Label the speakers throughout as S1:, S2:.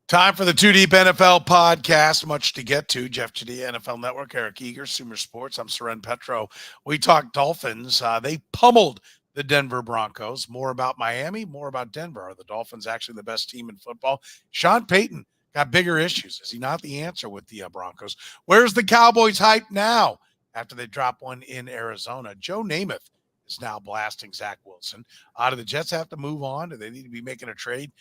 S1: Time for the Two Deep NFL podcast. Much to get to. Jeff Chadiha, NFL Network, Eric Eager, Sumer Sports. I'm Soren Petro. We talk Dolphins. They pummeled the Denver Broncos. More about Miami, more about Denver. Are the Dolphins actually the best team in football? Sean Payton got bigger issues. Is he not the answer with the Broncos? Where's the Cowboys hype now after they drop one in Arizona? Joe Namath is now blasting Zack Wilson. Do the Jets have to move on? Do they need to be making a trade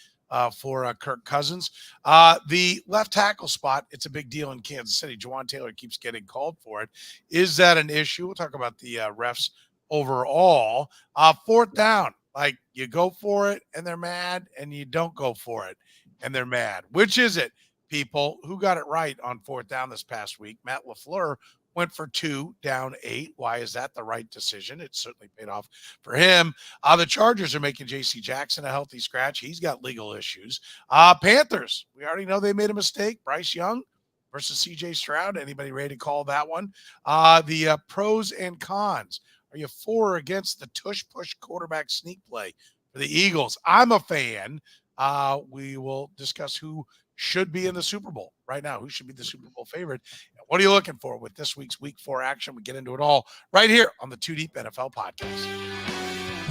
S1: for Kirk Cousins? The left tackle spot, it's a big deal in Kansas City. Jawan Taylor keeps getting called for it. Is that an issue? We'll talk about the refs overall. Fourth down, like you go for it and they're mad, and you don't go for it and they're mad. Which is it, people? Who got it right on fourth down this past week? Matt LaFleur went for 2, down 8. Why is that the right decision? It certainly paid off for him. The Chargers are making J.C. Jackson a healthy scratch. He's got legal issues. Panthers, we already know they made a mistake. Bryce Young versus C.J. Stroud. Anybody ready to call that one? The pros and cons. Are you for or against the tush push quarterback sneak play for the Eagles? I'm a fan. We will discuss who should be in the Super Bowl right now. Who should be the Super Bowl favorite? What are you looking for with this week's Week 4 action? We get into it all right here on the Two Deep NFL podcast.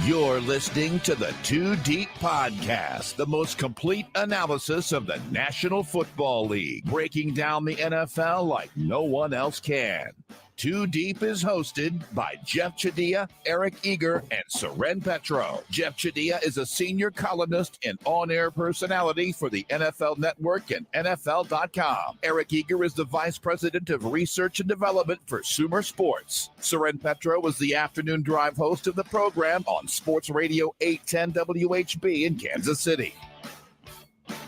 S2: You're listening to the Two Deep Podcast, the most complete analysis of the National Football League, breaking down the NFL like no one else can. Two Deep is hosted by Jeff Chadiha, Eric Eager, and Soren Petro. Jeff Chadiha is a senior columnist and on-air personality for the NFL Network and NFL.com. Eric Eager is the vice president of research and development for Sumer Sports. Soren Petro was the afternoon drive host of the program on Sports Radio 810 WHB in Kansas City.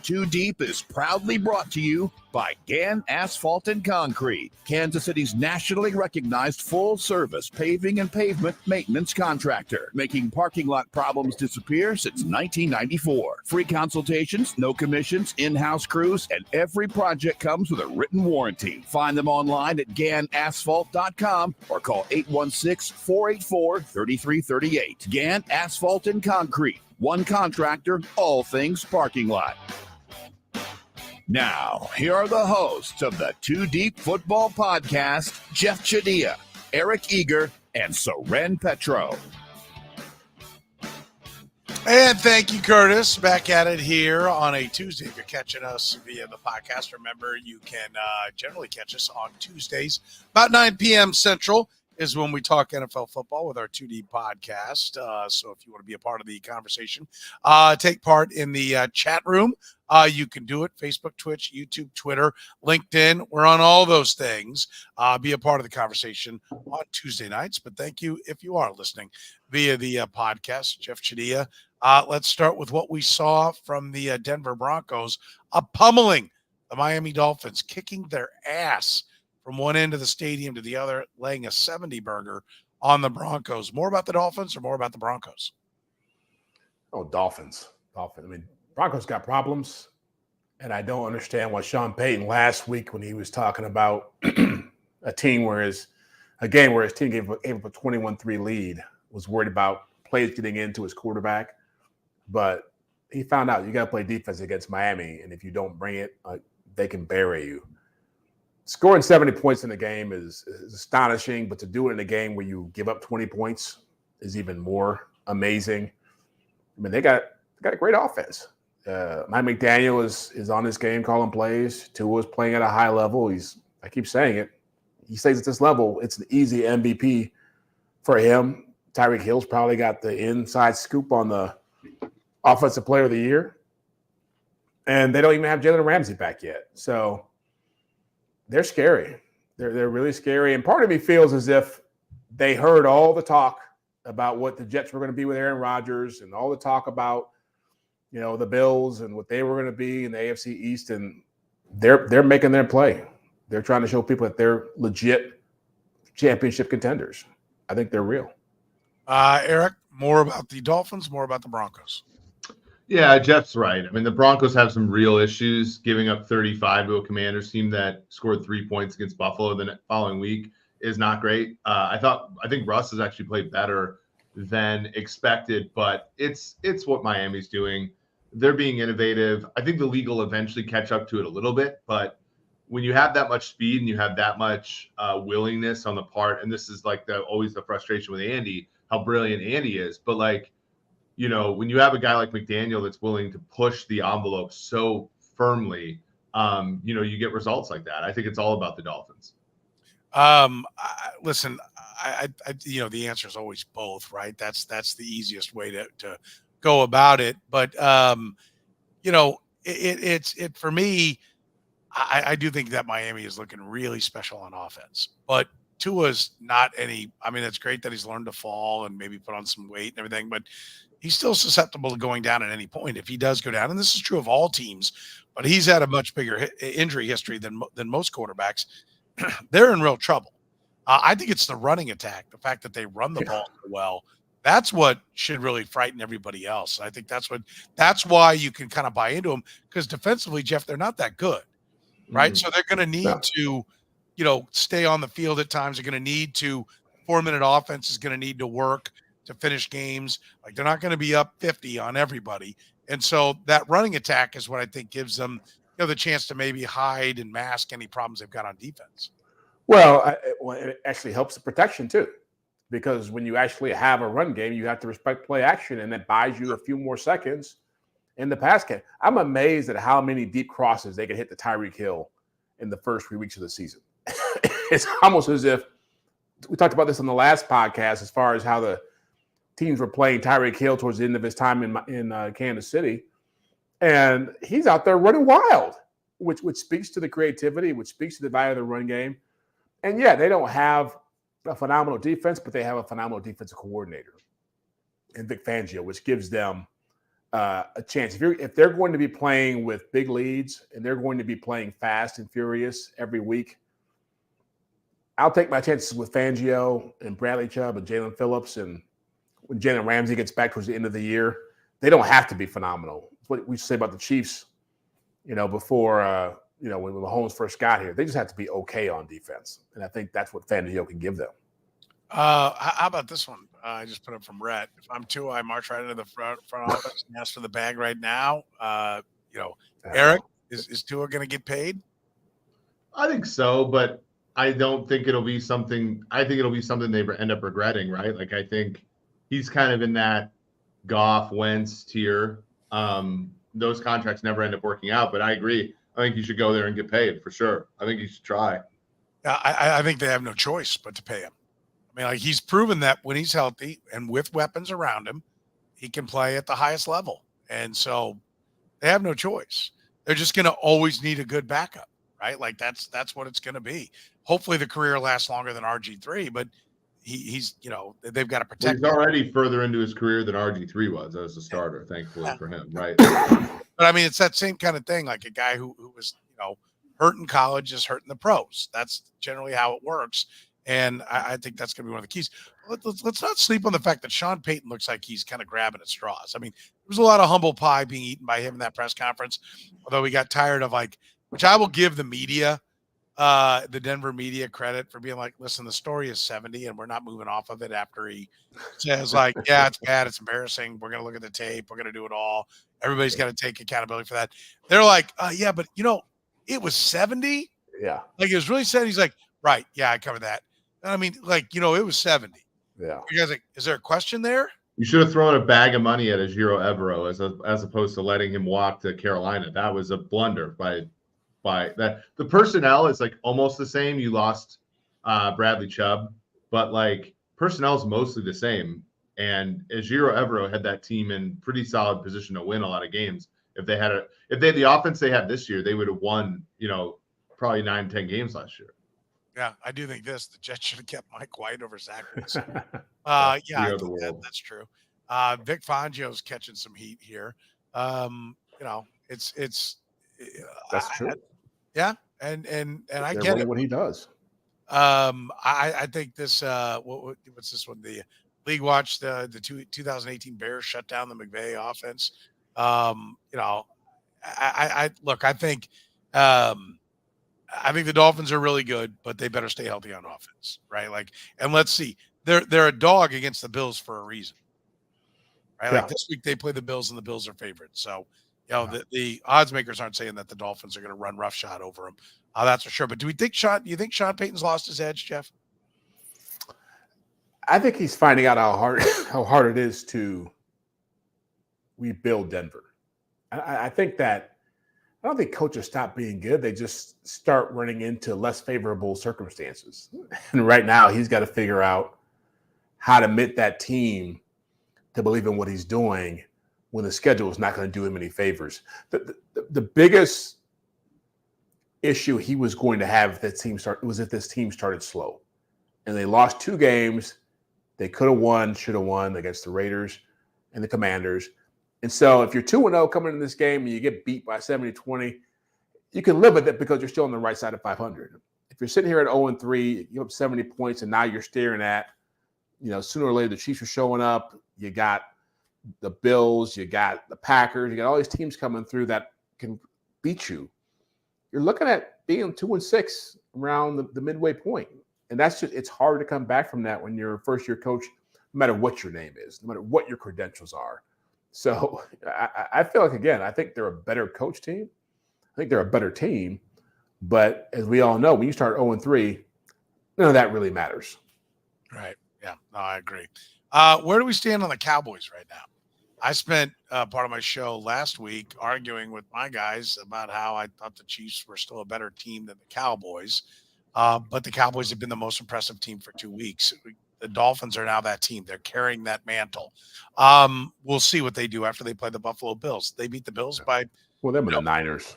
S2: Two Deep is proudly brought to you by Gann Asphalt and Concrete, Kansas City's nationally recognized full-service paving and pavement maintenance contractor, making parking lot problems disappear since 1994. Free consultations, no commissions, in-house crews, and every project comes with a written warranty. Find them online at GannAsphalt.com or call 816-484-3338. Gann Asphalt and Concrete. One contractor, all things parking lot. Now, here are the hosts of the Two Deep Football Podcast, Jeff Chadiha, Eric Eager, and Soren Petro.
S1: And thank you, Curtis. Back at it here on a Tuesday. If you're catching us via the podcast, remember you can generally catch us on Tuesdays. About 9 p.m. Central is when we talk NFL football with our 2D podcast. So if you want to be a part of the conversation, take part in the chat room. You can do it. Facebook, Twitch, YouTube, Twitter, LinkedIn. We're on all those things. Be a part of the conversation on Tuesday nights. But thank you if you are listening via the podcast. Jeff Chadiha. Let's start with what we saw from the Denver Broncos, pummeling the Miami Dolphins, kicking their ass from one end of the stadium to the other, laying a 70-burger on the Broncos. More about the Dolphins or more about the Broncos?
S3: Oh, Dolphins. I mean, Broncos got problems, and I don't understand why Sean Payton last week when he was talking about a game where his team gave up a 21-3 lead, was worried about plays getting into his quarterback. But he found out you got to play defense against Miami, and if you don't bring it, they can bury you. Scoring 70 points in the game is astonishing, but to do it in a game where you give up 20 points is even more amazing. I mean, they got a great offense. Mike McDaniel is on this game calling plays. Tua is playing at a high level. I keep saying it. He stays at this level, it's an easy MVP for him. Tyreek Hill's probably got the inside scoop on the Offensive Player of the Year. And they don't even have Jalen Ramsey back yet. So they're scary. They're really scary. And part of me feels as if they heard all the talk about what the Jets were going to be with Aaron Rodgers and all the talk about, the Bills and what they were going to be in the AFC East. And they're making their play. They're trying to show people that they're legit championship contenders. I think they're real.
S1: Eric, more about the Dolphins, more about the Broncos.
S4: Yeah, Jeff's right. I mean, the Broncos have some real issues, giving up 35 to a Commanders team that scored 3 points against Buffalo the following week is not great. I think Russ has actually played better than expected, but it's what Miami's doing. they're being innovative. I think the league will eventually catch up to it a little bit, but when you have that much speed and you have that much willingness on the part, and this is like always the frustration with Andy, how brilliant Andy is, but like, you know, when you have a guy like McDaniel that's willing to push the envelope so firmly, you know, you get results like that. I think it's all about the Dolphins.
S1: Listen, I you know, the answer is always both, right? That's the easiest way to go about it. But you know, it's for me. I do think that Miami is looking really special on offense, but Tua's not any. I mean, it's great that he's learned to fall and maybe put on some weight and everything, but he's still susceptible to going down at any point if he does go down. And this is true of all teams, but he's had a much bigger injury history than most quarterbacks. They're in real trouble. I think it's the running attack, the fact that they run the ball so well. That's what should really frighten everybody else. I think that's why you can kind of buy into them, because defensively, Jeff, they're not that good. Right. So they're going to need to, you know, stay on the field at times. They're going to need to 4-minute offense is going to need to work to finish games. Like, they're not going to be up 50 on everybody. And so that running attack is what I think gives them, you know, the chance to maybe hide and mask any problems they've got on defense.
S3: Well, it actually helps the protection too, because when you actually have a run game, you have to respect play action, and that buys you a few more seconds in the pass game. I'm amazed at how many deep crosses they could hit to Tyreek Hill in the first 3 weeks of the season. It's almost as if we talked about this on the last podcast, as far as how the teams were playing Tyreek Hill towards the end of his time in Kansas City, and he's out there running wild, which speaks to the creativity, which speaks to the value of the run game. And yeah, they don't have a phenomenal defense, but they have a phenomenal defensive coordinator in Vic Fangio, which gives them a chance. If they're going to be playing with big leads and they're going to be playing fast and furious every week, I'll take my chances with Fangio and Bradley Chubb and Jalen Phillips. And when Jalen Ramsey gets back towards the end of the year, they don't have to be phenomenal. It's what we used to say about the Chiefs, you know, before, you know, when Mahomes first got here. They just have to be okay on defense. And I think that's what Fangio can give them.
S1: How about this one? I just put up from Rhett. If I'm Tua, I march right into the front office and ask for the bag right now. You know, Eric, is Tua going to get paid?
S4: I think so, but I don't think it'll be something. I think it'll be something they end up regretting, right? Like, I think he's kind of in that Goff, Wentz tier. Those contracts never end up working out, but I agree. I think he should go there and get paid for sure. I think he should try.
S1: I think they have no choice but to pay him. I mean, like, he's proven that when he's healthy and with weapons around him, he can play at the highest level. And so they have no choice. They're just going to always need a good backup, right? Like, that's what it's going to be. Hopefully the career lasts longer than RG3, but he's, you know, they've got to protect
S4: He's already further into his career than RG3 was as a starter, thankfully for him, right?
S1: But I mean, it's that same kind of thing. Like, a guy who was, you know, hurt in college is hurt in the pros. That's generally how it works. And I think that's going to be one of the keys. Let's not sleep on the fact that Sean Payton looks like he's kind of grabbing at straws. I mean, there was a lot of humble pie being eaten by him in that press conference, although we got tired of, like, which I will give the media, the Denver media, credit for being like, listen, the story is 70 and we're not moving off of it after he says, like, yeah, it's bad, it's embarrassing. We're going to look at the tape. We're going to do it all. Everybody's got to take accountability for that. They're like, yeah, but, you know, it was 70.
S3: Yeah.
S1: Like, it was really 70. He's like, right. Yeah, I covered that. I mean, like, you know, it was 70.
S3: Yeah.
S1: You guys, like, is there a question there?
S4: You should have thrown a bag of money at Ejiro Evero as opposed to letting him walk to Carolina. That was a blunder by that. The personnel is like almost the same. You lost Bradley Chubb, but like personnel is mostly the same. And Ejiro Evero had that team in pretty solid position to win a lot of games. If they had the offense they had this year, they would have won, you know, probably 9-10 games last year.
S1: Yeah, I do think the Jets should have kept Mike White over Zack Wilson. Yeah, I think that's true. Vic Fangio's catching some heat here. You know, it's
S3: that's true.
S1: Yeah, and I get
S3: really
S1: it.
S3: what he does.
S1: I think this. What's this one? The League Watch, the 2018 Bears shut down the McVay offense. You know, I look. I think the Dolphins are really good, but they better stay healthy on offense, right? Like, and let's see, they're a dog against the Bills for a reason, right?
S3: Yeah.
S1: Like, this week they play the Bills, and the Bills are favorites. So The odds makers aren't saying that the Dolphins are going to run roughshod over them. That's for sure. But do you think Sean Payton's lost his edge, Jeff?
S3: I think he's finding out how hard it is to rebuild Denver. I think that I don't think coaches stop being good. They just start running into less favorable circumstances. And right now, he's got to figure out how to get that team to believe in what he's doing when the schedule is not going to do him any favors. The biggest issue he was going to have if this team started slow. And they lost 2 games. They could have won, should have won against the Raiders and the Commanders. And so if you're 2-0 coming into this game and you get beat by 70-20, you can live with it because you're still on the right side of 500. If you're sitting here at 0-3, you have 70 points, and now you're staring at, sooner or later the Chiefs are showing up. You got the Bills, you got the Packers, you got all these teams coming through that can beat you. You're looking at being 2-6 around the midway point. And it's hard to come back from that when you're a first-year coach, no matter what your name is, no matter what your credentials are. So I feel like, again, I think they're a better coach team. I think they're a better team. But as we all know, when you start 0-3, none of that really matters.
S1: Right. Yeah. No, I agree. Where do we stand on the Cowboys right now? I spent part of my show last week arguing with my guys about how I thought the Chiefs were still a better team than the Cowboys. But the Cowboys have been the most impressive team for 2 weeks. The Dolphins are now that team. They're carrying that mantle. We'll see what they do after they play the Buffalo Bills. They beat the Bills by
S3: them and the Niners.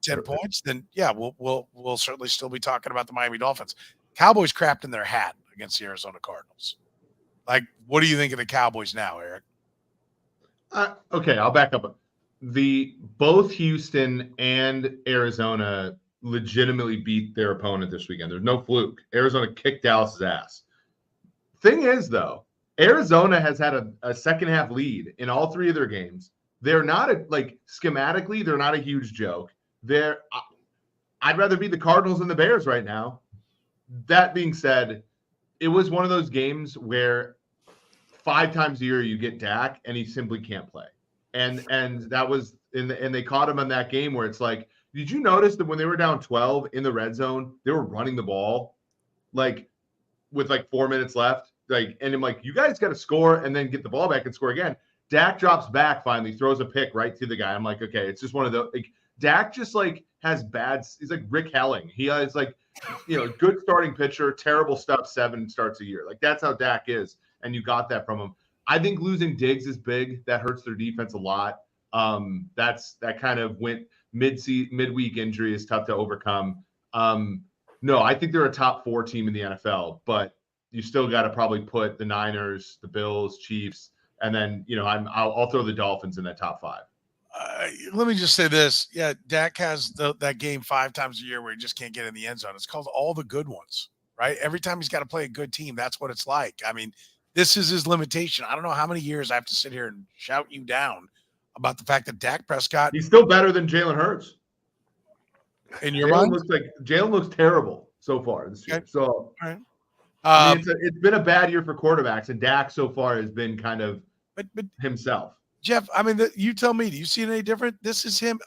S1: 10 points. Then we'll certainly still be talking about the Miami Dolphins. Cowboys crapped in their hat against the Arizona Cardinals. Like, what do you think of the Cowboys now, Eric?
S4: Okay, I'll back up. Both Houston and Arizona legitimately beat their opponent this weekend. There's no fluke. Arizona kicked Dallas's ass. Thing is, though, Arizona has had a second half lead in all 3 of their games. They're not schematically, they're not a huge joke. I'd rather beat the Cardinals than the Bears right now. That being said, it was one of those games where 5 times a year you get Dak and he simply can't play. And that was and they caught him in that game where it's like, did you notice that when they were down 12 in the red zone, they were running the ball with 4 minutes left? And I'm like, you guys got to score and then get the ball back and score again. Dak drops back finally, throws a pick right to the guy. I'm like, okay, it's just one of the Dak just has bad. He's like Rick Helling. He has good starting pitcher, terrible stuff, 7 starts a year. That's how Dak is, and you got that from him. I think losing Diggs is big. That hurts their defense a lot. That kind of went midweek injury is tough to overcome. No, I think they're a top 4 team in the NFL, but you still got to probably put the Niners, the Bills, Chiefs, and then I'll throw the Dolphins in that top 5.
S1: Let me just say this. Yeah, Dak has that game 5 times a year where he just can't get in the end zone. It's called all the good ones, right? Every time he's got to play a good team, that's what it's like. I mean, this is his limitation. I don't know how many years I have to sit here and shout you down about the fact that Dak Prescott.
S4: He's still better than Jalen Hurts.
S1: In your mind?
S4: Jalen looks terrible so far this year.
S1: Okay.
S4: So,
S1: all right.
S4: It's been a bad year for quarterbacks, and Dak so far has been kind of but himself.
S1: Jeff, I mean, you tell me, do you see it any different? This is him.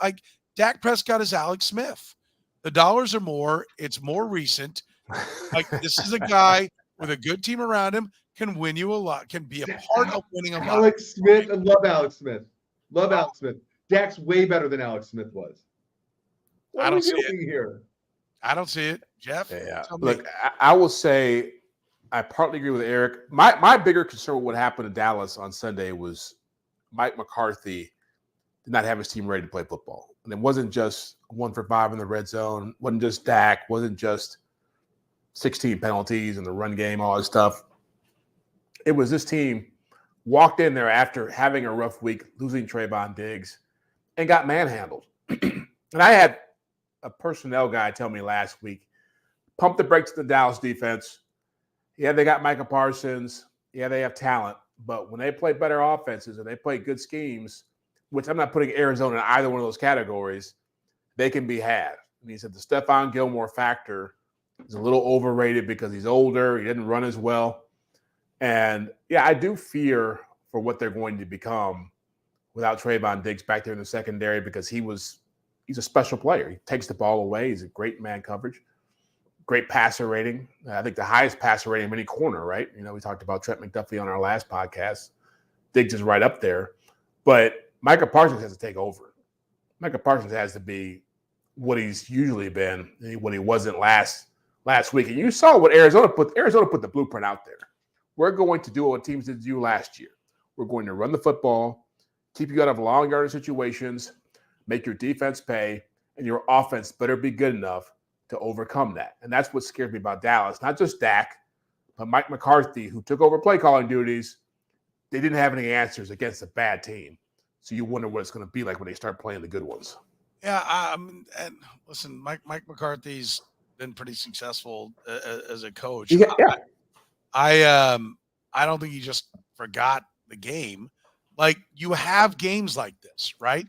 S1: Dak Prescott is Alex Smith. The dollars are more. It's more recent. This is a guy with a good team around him, can win you a lot, can be a part of winning a lot.
S4: Alex Smith, I love Alex Smith. Love Alex Smith. Dak's way better than Alex Smith was.
S1: I don't see it
S4: here.
S1: I don't see it. Jeff?
S3: Yeah. Look, I will say I partly agree with Eric. My bigger concern with what happened to Dallas on Sunday was Mike McCarthy did not have his team ready to play football. And it wasn't just 1 for 5 in the red zone. It wasn't just Dak. Wasn't just 16 penalties in the run game, all that stuff. It was this team walked in there after having a rough week, losing Trayvon Diggs, and got manhandled. And I had a personnel guy tell me last week, pump the brakes to the Dallas defense. Yeah, they got Micah Parsons. Yeah, they have talent. But when they play better offenses and they play good schemes, which I'm not putting Arizona in either one of those categories, they can be had. And he said the Stephon Gilmore factor is a little overrated because he's older. He didn't run as well. And, yeah, I do fear for what they're going to become without Trayvon Diggs back there in the secondary because he's a special player. He takes the ball away. He's a great man coverage, great passer rating. I think the highest passer rating of any corner, right? We talked about Trent McDuffie on our last podcast. Diggs is right up there. But Micah Parsons has to take over. Micah Parsons has to be what he's usually been, what he wasn't last week. And you saw what Arizona put the blueprint out there. We're going to do what teams did to you last year. We're going to run the football, keep you out of long yardage situations, make your defense pay, and your offense better be good enough to overcome that. And that's what scares me about Dallas. Not just Dak, but Mike McCarthy, who took over play calling duties. They didn't have any answers against a bad team. So you wonder what it's going to be like when they start playing the good ones.
S1: Yeah, and listen, Mike McCarthy's been pretty successful as a coach.
S3: Yeah.
S1: I don't think he just forgot the game. Like, you have games like this, right?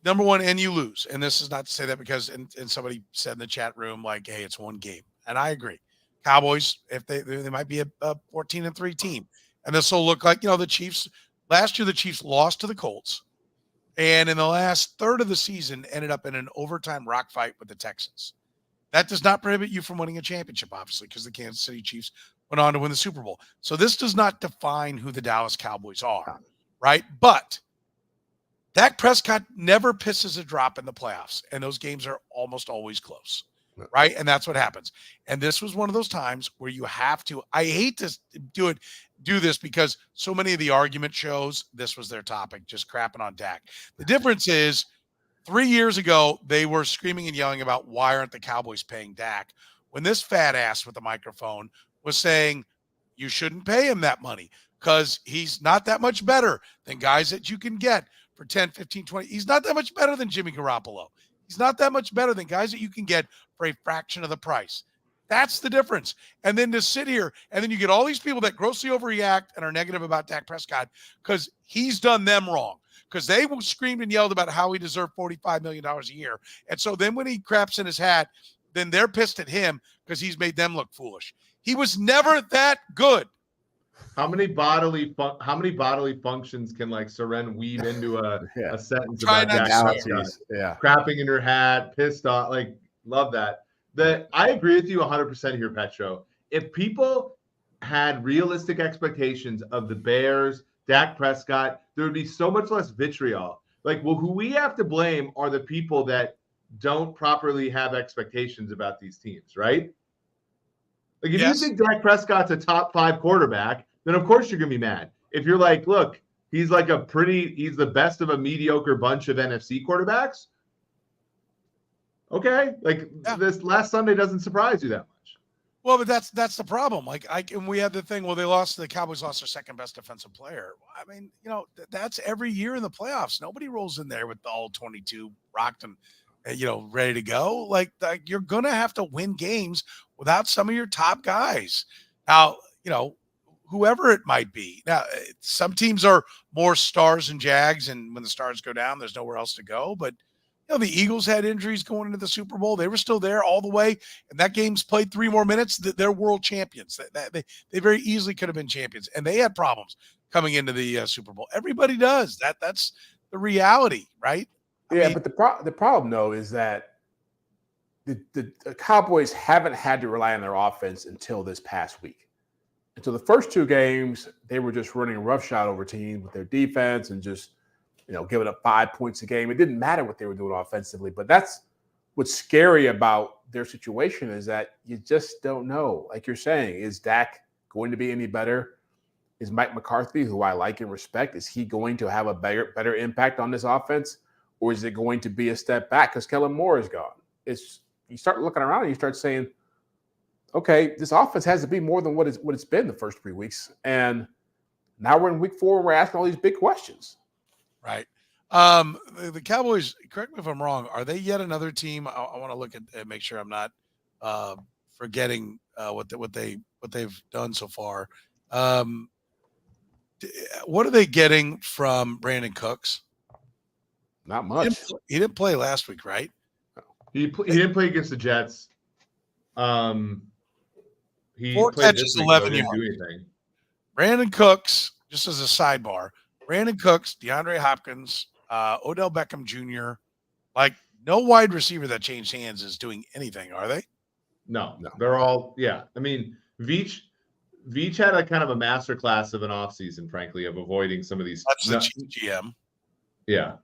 S1: Number one, and you lose. And this is not to say that because and somebody said in the chat room, like, hey, it's one game. And I agree. Cowboys, if they might be a 14-3 team. And this will look like, the Chiefs. Last year, the Chiefs lost to the Colts. And in the last third of the season, ended up in an overtime rock fight with the Texans. That does not prohibit you from winning a championship, obviously, because the Kansas City Chiefs went on to win the Super Bowl. So this does not define who the Dallas Cowboys are, right? But Dak Prescott never pisses a drop in the playoffs, and those games are almost always close, right? And that's what happens. And this was one of those times where you have to – I hate to do this because so many of the argument shows this was their topic, just crapping on Dak. The difference is 3 years ago, they were screaming and yelling about why aren't the Cowboys paying Dak, when this fat ass with the microphone was saying you shouldn't pay him that money because he's not that much better than guys that you can get for 10, 15, 20. He's not that much better than Jimmy Garoppolo. He's not that much better than guys that you can get for a fraction of the price. That's the difference. And then to sit here, and then you get all these people that grossly overreact and are negative about Dak Prescott because he's done them wrong. Because they screamed and yelled about how he deserved $45 million a year. And so then when he craps in his hat, then they're pissed at him because he's made them look foolish. He was never that good.
S4: How many bodily functions can like Soren weave into a sentence about Dak Prescott?
S3: Yeah.
S4: Crapping in her hat, pissed off, like love that. I agree with you 100% here, Petro. If people had realistic expectations of the Bears, Dak Prescott, there would be so much less vitriol. Like, well, who we have to blame are the people that don't properly have expectations about these teams, right? Like, if you think Dak Prescott's a top 5 quarterback, then of course you're going to be mad. If you're like, look, he's the best of a mediocre bunch of NFC quarterbacks. Okay. This last Sunday doesn't surprise you that much.
S1: Well, but that's the problem. And we had the thing, well, the Cowboys lost their second best defensive player. I mean, that's every year in the playoffs. Nobody rolls in there with all 22 rocked and, ready to go. Like you're going to have to win games without some of your top guys. Now, whoever it might be. Now, some teams are more stars and Jags, and when the stars go down, there's nowhere else to go. But, the Eagles had injuries going into the Super Bowl. They were still there all the way, and that game's played 3 more minutes. They're world champions. They very easily could have been champions, and they had problems coming into the Super Bowl. Everybody does. That's the reality, right?
S3: But the problem, though, is that the Cowboys haven't had to rely on their offense until this past week. Until the first 2 games, they were just running roughshod over teams with their defense and just giving up 5 points a game. It didn't matter what they were doing offensively, but that's what's scary about their situation is that you just don't know. Like you're saying, is Dak going to be any better? Is Mike McCarthy, who I like and respect, is he going to have a better impact on this offense? Or is it going to be a step back because Kellen Moore is gone? You start looking around and you start saying, okay, this offense has to be more than what it's been the first 3 weeks. And now we're in week 4 and we're asking all these big questions.
S1: Right. The Cowboys, correct me if I'm wrong, are they yet another team? I want to look at make sure I'm not forgetting what they've done so far. What are they getting from Brandon Cooks?
S3: Not much.
S1: He didn't play last week, right?
S4: He didn't play against the Jets. He
S1: 4
S4: played
S1: catches,
S4: this week,
S1: 11
S4: didn't
S1: yards.
S4: do anything.
S1: Brandon Cooks, just as a sidebar, Brandon Cooks, DeAndre Hopkins, Odell Beckham Jr. Like, no wide receiver that changed hands is doing anything, are they?
S4: No. They're all, yeah. I mean, Veach had a kind of a masterclass of an offseason, frankly, of avoiding some of these.
S1: That's the Chief GM.
S4: Yeah.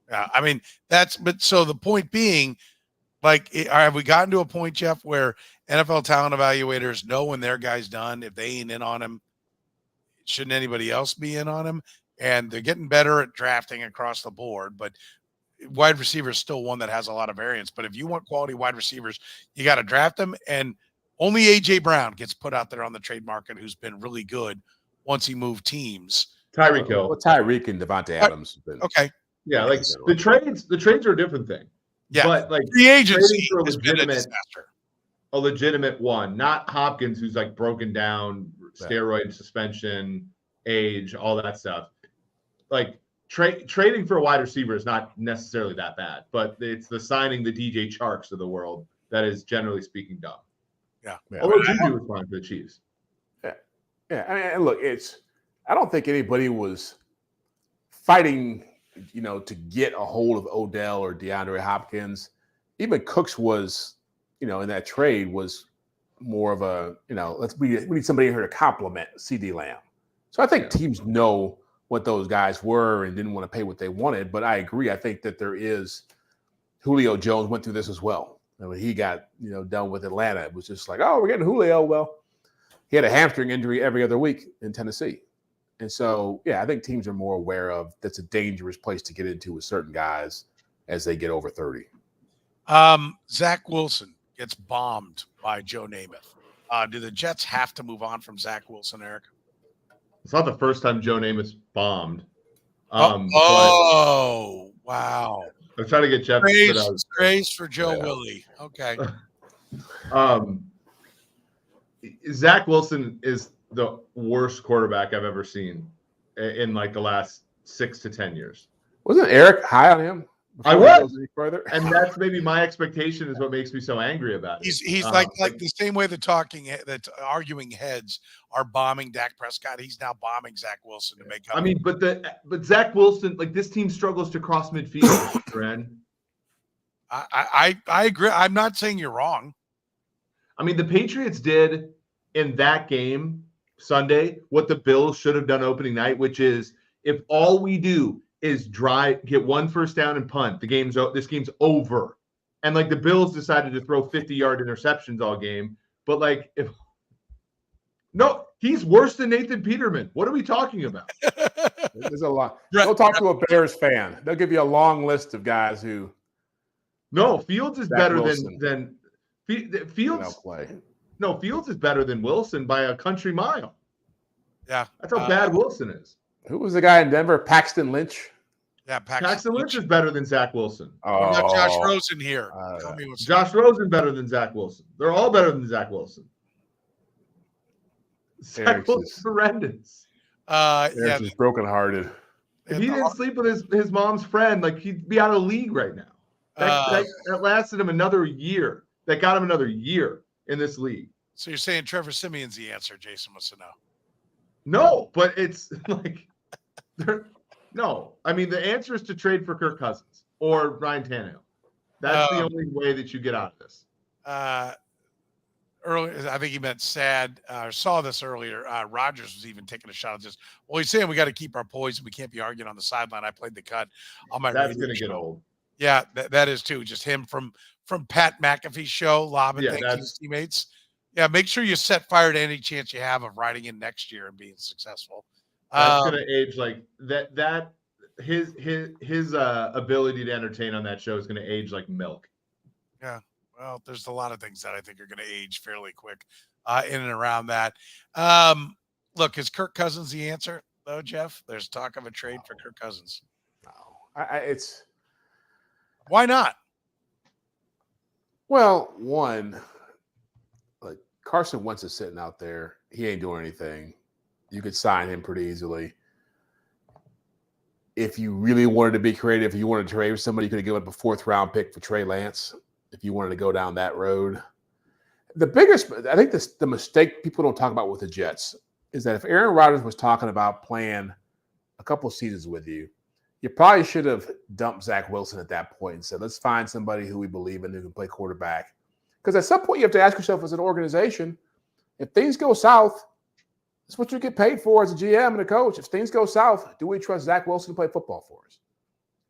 S1: Yeah. I mean, but so the point being, like, have we gotten to a point, Jeff, where NFL talent evaluators know when their guy's done? If they ain't in on him, shouldn't anybody else be in on him? And they're getting better at drafting across the board, but wide receiver is still one that has a lot of variance. But if you want quality wide receivers, you got to draft them. And only A.J. Brown gets put out there on the trade market, who's been really good once he moved teams.
S4: Tyreek Hill.
S3: Well, Tyreek and Devontae Adams.
S1: Okay.
S4: Yeah, like the trades are a different thing.
S1: Yeah.
S4: But like
S1: free agency
S4: for
S1: has been a disaster.
S4: A legitimate one, not Hopkins, who's like broken down, steroid suspension, age, all that stuff. Like trading for a wide receiver is not necessarily that bad, but it's the signing the DJ Charks of the world that is, generally speaking, dumb.
S1: Yeah.
S4: Although Juju was fine for the Chiefs.
S3: Yeah. I mean, look, I don't think anybody was fighting, to get a hold of Odell or DeAndre Hopkins. Even Cooks was, in that trade was more of a, we need somebody in here to complement CD Lamb. So I think teams know what those guys were and didn't want to pay what they wanted. But I agree. I think that there is Julio Jones went through this as well. And when he got, done with Atlanta, it was just like, oh, we're getting Julio. Well, he had a hamstring injury every other week in Tennessee. And so, I think teams are more aware of that's a dangerous place to get into with certain guys as they get over 30.
S1: Zack Wilson gets bombed by Joe Namath. Do the Jets have to move on from Zack Wilson, Eric?
S4: It's not the first time Joe Namath's bombed.
S1: Wow.
S4: I'm trying to get Jeff.
S1: Praise for Joe Willie. Okay.
S4: Zack Wilson is the worst quarterback I've ever seen in like the last 6 to 10 years.
S3: Wasn't Eric high on him?
S4: I was. And that's maybe my expectation is what makes me so angry about it.
S1: He's like the same way that arguing heads are bombing Dak Prescott. He's now bombing Zack Wilson to make up.
S4: I mean, but Zack Wilson, like this team struggles to cross midfield, Ren.
S1: I agree. I'm not saying you're wrong.
S4: I mean, the Patriots did in that game Sunday what the Bills should have done opening night, which is if all we do is get one first down and punt, this game's over. And like the Bills decided to throw 50-yard interceptions all game, but like he's worse than Nathan Peterman. What are we talking about?
S3: There's a lot. Go talk to a Bears fan. They'll give you a long list of guys who.
S4: No, Fields is better than Fields.
S3: Play.
S4: No, Fields is better than Wilson by a country mile.
S1: Yeah,
S4: that's how bad Wilson is.
S3: Who was the guy in Denver? Paxton Lynch.
S1: Yeah,
S4: Paxton Lynch is better than Zack Wilson.
S1: We got Josh Rosen here. Tell me what's
S4: Josh Rosen better than Zack Wilson. They're all better than Zack Wilson. Zack Wilson's horrendous.
S3: Eric's just brokenhearted.
S4: If he didn't sleep with his mom's friend, like he'd be out of the league right now. That lasted him another year. That got him another year in this league.
S1: So you're saying Trevor Siemian's the answer? Jason wants to know.
S4: No, but it's like no. I mean, the answer is to trade for Kirk Cousins or Ryan Tannehill. That's the only way that you get out of this.
S1: Earlier, I think he meant sad. Saw this earlier. Rodgers was even taking a shot at this. Well, he's saying we got to keep our poise and we can't be arguing on the sideline. I played the cut on my.
S4: That's going to get old.
S1: Yeah, that is too. Just him from Pat McAfee's show, lobbing thank you teammates. Yeah, make sure you set fire to any chance you have of riding in next year and being successful.
S4: That's going to age like that. His ability to entertain on that show is going to age like milk.
S1: Yeah, well, there's a lot of things that I think are going to age fairly quick in and around that. Look, is Kirk Cousins the answer though, Jeff? There's talk of a trade for Kirk Cousins.
S3: No, it's
S1: why not?
S3: Well, one. Carson Wentz is sitting out there. He ain't doing anything. You could sign him pretty easily. If you really wanted to be creative, if you wanted to trade with somebody, you could have given up a 4th-round pick for Trey Lance if you wanted to go down that road. I think the mistake people don't talk about with the Jets is that if Aaron Rodgers was talking about playing a couple seasons with you, you probably should have dumped Zack Wilson at that point and said, let's find somebody who we believe in who can play quarterback. Because at some point you have to ask yourself as an organization, if things go south, that's what you get paid for as a GM and a coach. If things go south, do we trust Zack Wilson to play football for us?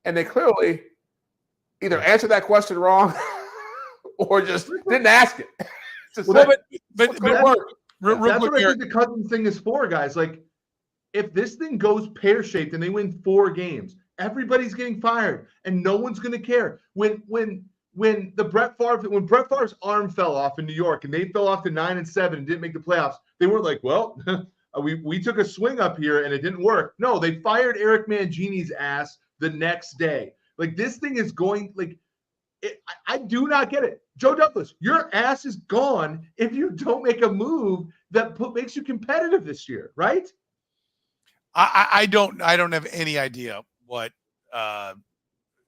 S3: And they clearly either answered that question wrong or just didn't ask it.
S1: Well, but
S4: that's what I think the Cousins thing is for, guys. Like, if this thing goes pear-shaped and they win 4 games, everybody's getting fired and no one's going to care. When Brett Favre's arm fell off in New York and they fell off to 9-7 and didn't make the playoffs, they weren't like, well, we took a swing up here and it didn't work. No, they fired Eric Mangini's ass the next day. Like, this thing is going like I do not get it. Joe Douglas, your ass is gone if you don't make a move that makes you competitive this year, right?
S1: I don't have any idea what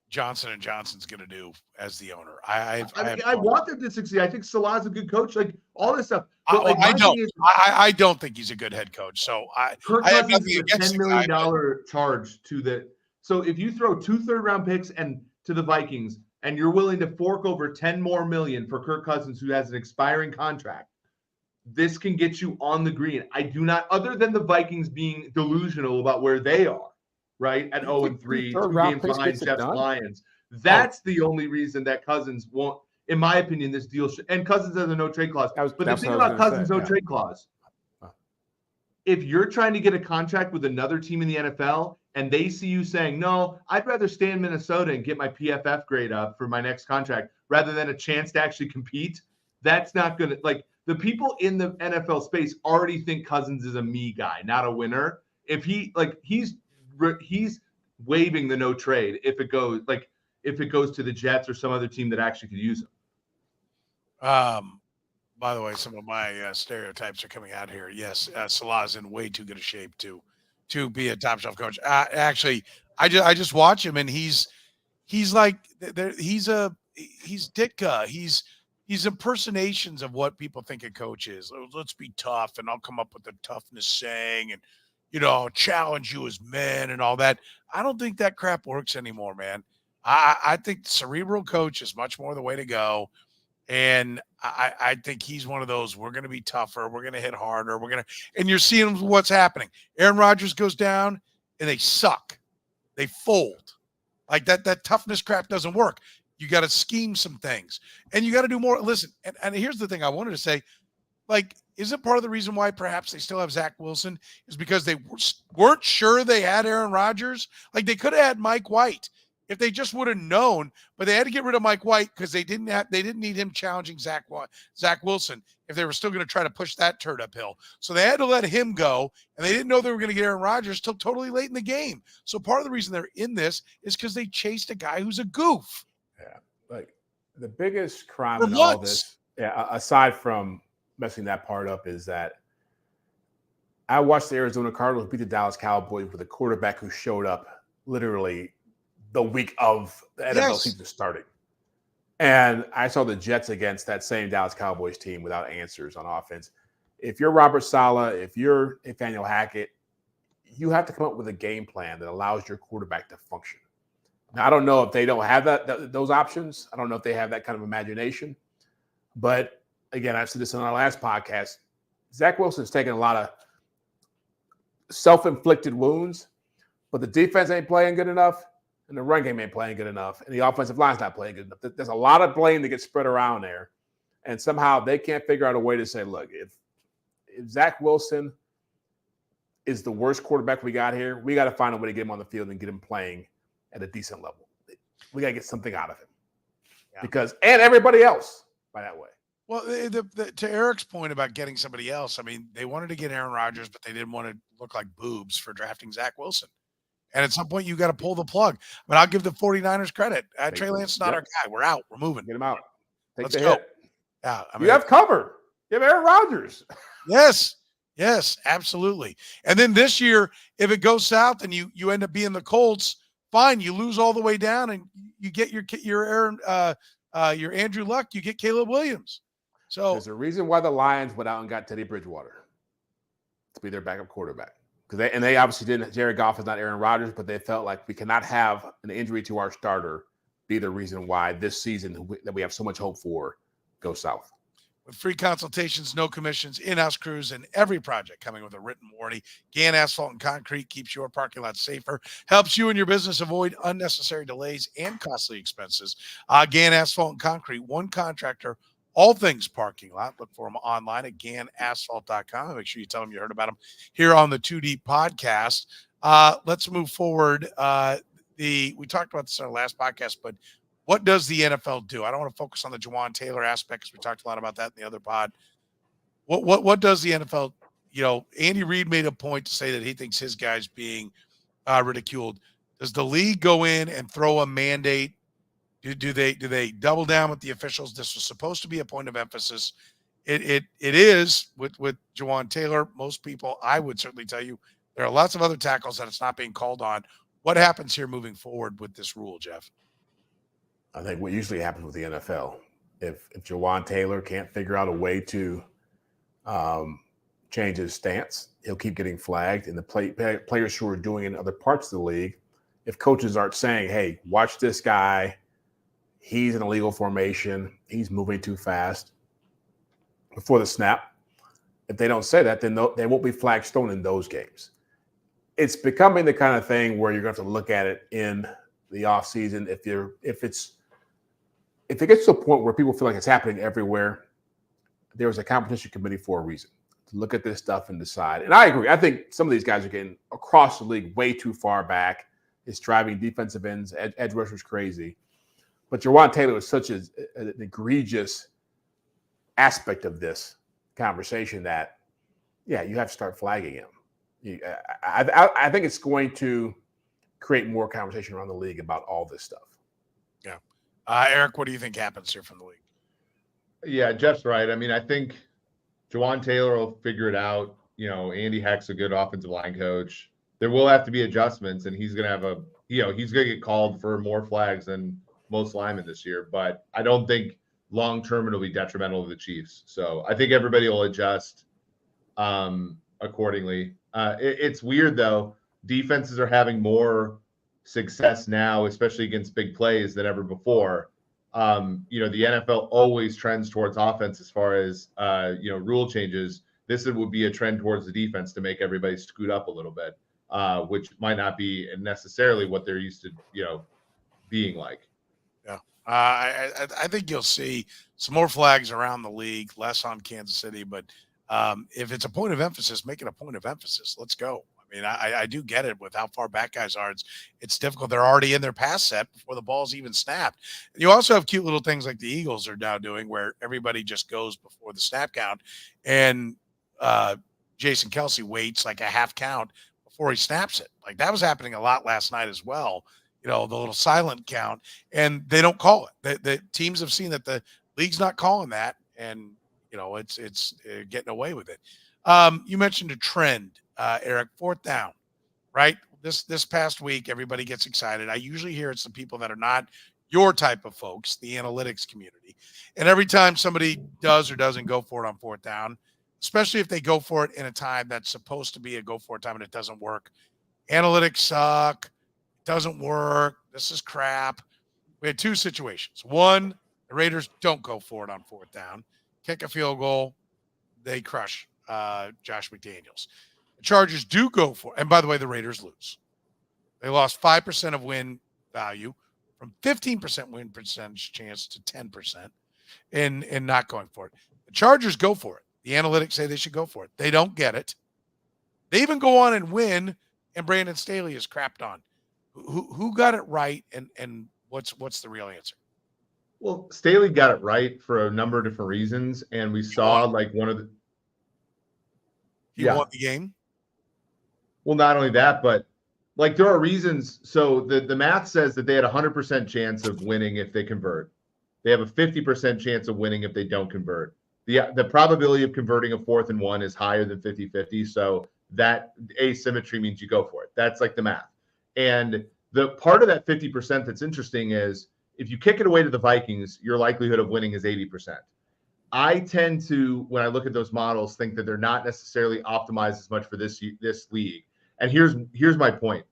S1: Johnson & Johnson's going to do as the owner. I
S4: want them to succeed. I think Salah's a good coach, like all this stuff.
S1: But I don't think he's a good head coach. So
S4: Kirk
S1: I have
S4: Cousins
S1: nothing
S4: is a
S1: against
S4: $10 million charge to the. So if you throw 2 third-round picks and to the Vikings, and you're willing to fork over $10 more million for Kirk Cousins, who has an expiring contract, this can get you on the green. I do not, other than the Vikings being delusional about where they are, right? At 0-3, 2 games behind Jets Lions. That's the only reason that Cousins won't, in my opinion, this deal should, and Cousins has a no trade clause. But the thing about Cousins' no trade clause, if you're trying to get a contract with another team in the NFL and they see you saying, no, I'd rather stay in Minnesota and get my PFF grade up for my next contract rather than a chance to actually compete, that's not going to, like, the people in the NFL space already think Cousins is a me guy, not a winner. If he's waiving the no trade if it goes to the Jets or some other team that actually could use him.
S1: By the way, some of my stereotypes are coming out here. Yes, Salah's in way too good a shape to be a top shelf coach. Actually, I just watch him and he's like he's Ditka. He's impersonations of what people think a coach is. Let's be tough, and I'll come up with the toughness saying, and challenge you as men and all that. I don't think that crap works anymore, man. I think cerebral coach is much more the way to go. And I think he's one of those, we're going to be tougher. We're going to hit harder. And you're seeing what's happening. Aaron Rodgers goes down and they suck. They fold. Like that toughness crap doesn't work. You got to scheme some things and you got to do more. Listen, and here's the thing I wanted to say, like, isn't part of the reason why perhaps they still have Zack Wilson is because they weren't sure they had Aaron Rodgers. Like, they could have had Mike White if they just would have known, but they had to get rid of Mike White because they didn't need him challenging Zack Wilson if they were still going to try to push that turd uphill. So they had to let him go, and they didn't know they were going to get Aaron Rodgers till totally late in the game. So part of the reason they're in this is because they chased a guy who's a goof.
S3: Yeah, like the biggest crime in all this, aside from messing that part up, is that I watched the Arizona Cardinals beat the Dallas Cowboys with a quarterback who showed up literally the week of the NFL season starting. And I saw the Jets against that same Dallas Cowboys team without answers on offense. If you're Robert Saleh, if you're Nathaniel Hackett, you have to come up with a game plan that allows your quarterback to function. Now, I don't know if they don't have those options. I don't know if they have that kind of imagination. But again, I said this on our last podcast, Zack Wilson's taken a lot of self-inflicted wounds, but the defense ain't playing good enough. And the run game ain't playing good enough, and the offensive line's not playing good enough. There's a lot of blame that gets spread around there, and somehow they can't figure out a way to say, look, if Zack Wilson is the worst quarterback we got here, we got to find a way to get him on the field and get him playing at a decent level. We got to get something out of him because and everybody else by that way.
S1: Well, to Eric's point about getting somebody else, I mean, they wanted to get Aaron Rodgers, but they didn't want to look like boobs for drafting Zack Wilson. And at some point, you got to pull the plug. But I'll give the 49ers credit. Trey Lance is not our guy. We're out. We're moving.
S3: Get him out.
S1: Let's go. Yeah,
S3: I mean, you have cover. You have Aaron Rodgers.
S1: Yes, absolutely. And then this year, if it goes south and you end up being the Colts, fine. You lose all the way down, and you get your Aaron, your Andrew Luck. You get Caleb Williams. So
S3: there's a reason why the Lions went out and got Teddy Bridgewater to be their backup quarterback. they obviously didn't. Jared Goff is not Aaron Rodgers, but they felt like we cannot have an injury to our starter be the reason why this season that we have so much hope for goes south.
S1: With free consultations, no commissions, in-house crews, and every project coming with a written warranty, Gann Asphalt and Concrete keeps your parking lot safer, helps you and your business avoid unnecessary delays and costly expenses. Gann Asphalt and Concrete, one contractor, all things parking lot. Look for them online at GannAsphalt.com. Make sure you tell them you heard about them here on the 2 Deep podcast. Let's move forward. We talked about this in our last podcast, but what does the NFL do? I don't want to focus on the Jawan Taylor aspect because we talked a lot about that in the other pod. What does the NFL? Andy Reid made a point to say that he thinks his guys being ridiculed. Does the league go in and throw a mandate? Do they double down with the officials? This was supposed to be a point of emphasis. It is with Jawan Taylor. Most people, I would certainly tell you, there are lots of other tackles that it's not being called on. What happens here moving forward with this rule, Jeff?
S3: I think what usually happens with the NFL, if Jawaan Taylor can't figure out a way to change his stance, he'll keep getting flagged. And the players who are doing it in other parts of the league, if coaches aren't saying, hey, watch this guy, he's in illegal formation, he's moving too fast before the snap, if they don't say that, then there won't be flags thrown in those games. It's becoming the kind of thing where you're going to have to look at it in the offseason. If it gets to a point where people feel like it's happening everywhere, there's a competition committee for a reason to look at this stuff and decide. And I agree. I think some of these guys are getting across the league way too far back. It's driving defensive ends, edge rushers crazy. But Jawan Taylor is such an egregious aspect of this conversation that, yeah, you have to start flagging him. I think it's going to create more conversation around the league about all this stuff.
S1: Yeah. Eric, what do you think happens here from the league?
S4: Yeah, Jeff's right. I mean, I think Jawan Taylor will figure it out. Andy Heck's a good offensive line coach. There will have to be adjustments, and he's going to have he's going to get called for more flags than most linemen this year. But I don't think long-term it'll be detrimental to the Chiefs. So I think everybody will adjust accordingly. It's weird, though. Defenses are having more success now, especially against big plays, than ever before. The NFL always trends towards offense as far as rule changes. This would be a trend towards the defense to make everybody scoot up a little bit, which might not be necessarily what they're used to being like.
S1: Yeah, I think you'll see some more flags around the league, less on Kansas City, but if it's a point of emphasis, make it a point of emphasis. Let's go. I mean, I do get it with how far back guys are. It's difficult. They're already in their pass set before the ball's even snapped. You also have cute little things like the Eagles are now doing where everybody just goes before the snap count. And Jason Kelce waits like a half count before he snaps it. Like that was happening a lot last night as well. The little silent count. And they don't call it. The teams have seen that the league's not calling that. And, it's getting away with it. You mentioned a trend. Eric, 4th down, right? This past week, everybody gets excited. I usually hear it's the people that are not your type of folks, the analytics community. And every time somebody does or doesn't go for it on 4th down, especially if they go for it in a time that's supposed to be a go for it time and it doesn't work, analytics suck, it doesn't work, this is crap. We had 2 situations. One, the Raiders don't go for it on 4th down, kick a field goal, they crush Josh McDaniels. Chargers do go for it. And by the way, the Raiders lose. They lost 5% of win value from 15% win percentage chance to 10% in not going for it. The Chargers go for it. The analytics say they should go for it. They don't get it. They even go on and win, and Brandon Staley is crapped on. Who got it right, and what's the real answer?
S4: Well, Staley got it right for a number of different reasons, and we saw like one of the
S1: He won the game.
S4: Well, not only that, but like there are reasons. So the math says that they had a 100% chance of winning if they convert. They have a 50% chance of winning if they don't convert. The probability of converting a 4th and 1 is higher than 50-50. So that asymmetry means you go for it. That's like the math. And the part of that 50% that's interesting is if you kick it away to the Vikings, your likelihood of winning is 80%. I tend to, when I look at those models, think that they're not necessarily optimized as much for this league. And here's my point.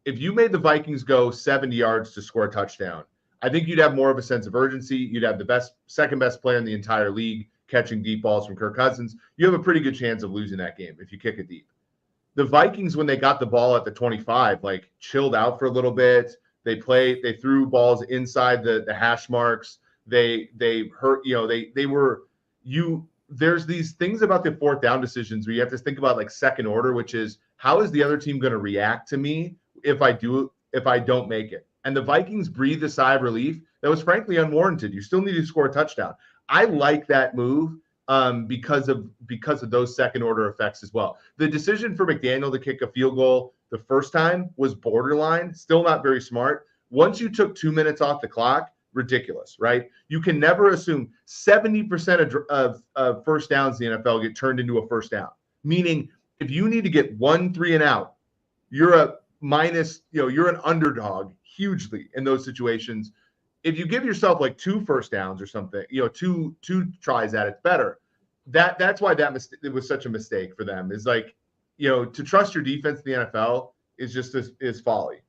S4: If you made the Vikings go 70 yards to score a touchdown, I think you'd have more of a sense of urgency. You'd have the second best player in the entire league catching deep balls from Kirk Cousins. You have a pretty good chance of losing that game if you kick it deep. The Vikings, when they got the ball at the 25, like chilled out for a little bit. They threw balls inside the hash marks. They hurt, there's these things about the fourth down decisions where you have to think about like second order, which is how is the other team going to react to me if I don't make it? And the Vikings breathed a sigh of relief that was frankly unwarranted. You still need to score a touchdown. I like that move because of those second order effects as well. The decision for McDaniel to kick a field goal the first time was borderline, still not very smart. Once you took 2 minutes off the clock, ridiculous, right? You can never assume 70% of first downs in the NFL get turned into a first down. Meaning, if you need to get 1 3 and out, you're a minus, you're an underdog hugely in those situations. If you give yourself like 2 first downs or something, two tries at it, better. That's why it was such a mistake for them. Is like, to trust your defense in the NFL is folly.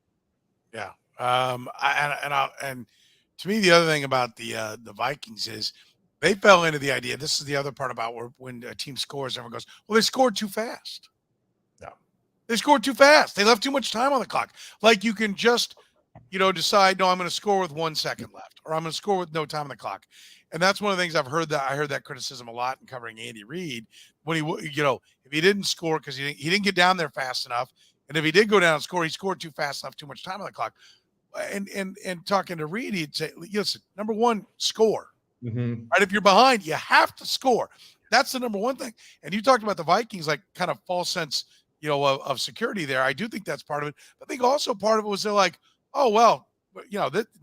S1: Yeah. And to me, the other thing about the Vikings is they fell into the idea. This is the other part about when a team scores, everyone goes, well, they scored too fast.
S3: No.
S1: They scored too fast. They left too much time on the clock. Like you can just, decide, no, I'm going to score with 1 second left, or I'm going to score with no time on the clock. And that's one of the things I heard that criticism a lot in covering Andy Reid when if he didn't score because he didn't get down there fast enough. And if he did go down and score, he scored too fast, left too much time on the clock. And talking to Reid, he'd say, listen, number one, score.
S4: Mm-hmm.
S1: Right? If you're behind, you have to score. That's the number one thing. And you talked about the Vikings, like kind of false sense, of security there. I do think that's part of it. But I think also part of it was they're like, oh, well,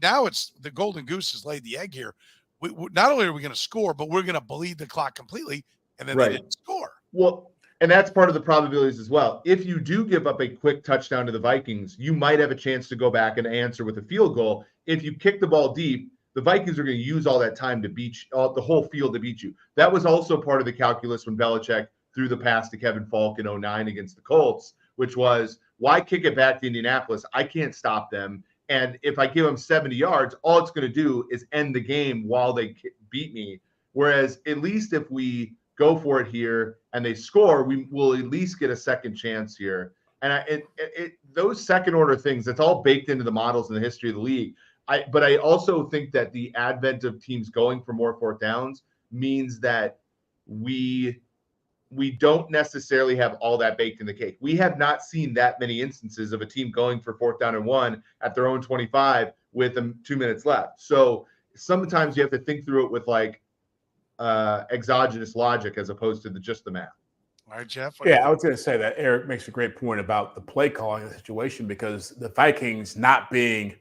S1: now it's the golden goose has laid the egg here. We not only are we going to score, but we're going to bleed the clock completely. And then they didn't score.
S4: Well, and that's part of the probabilities as well. If you do give up a quick touchdown to the Vikings, you might have a chance to go back and answer with a field goal. If you kick the ball deep, the Vikings are going to use all that time to beat the whole field to beat you. That was also part of the calculus when Belichick threw the pass to Kevin Falk in 2009 against the Colts, which was, why kick it back to Indianapolis? I can't stop them. And if I give them 70 yards, all it's going to do is end the game while they beat me. Whereas at least if we go for it here and they score, we will at least get a second chance here. And those second order things, that's all baked into the models in the history of the league. But I also think that the advent of teams going for more fourth downs means that we don't necessarily have all that baked in the cake. We have not seen that many instances of a team going for 4th down and 1 at their own 25 with 2 minutes left. So sometimes you have to think through it with like exogenous logic as opposed to just the math.
S1: All right, Jeff.
S3: Yeah, I was going to say that Eric makes a great point about the play calling the situation, because the Vikings not being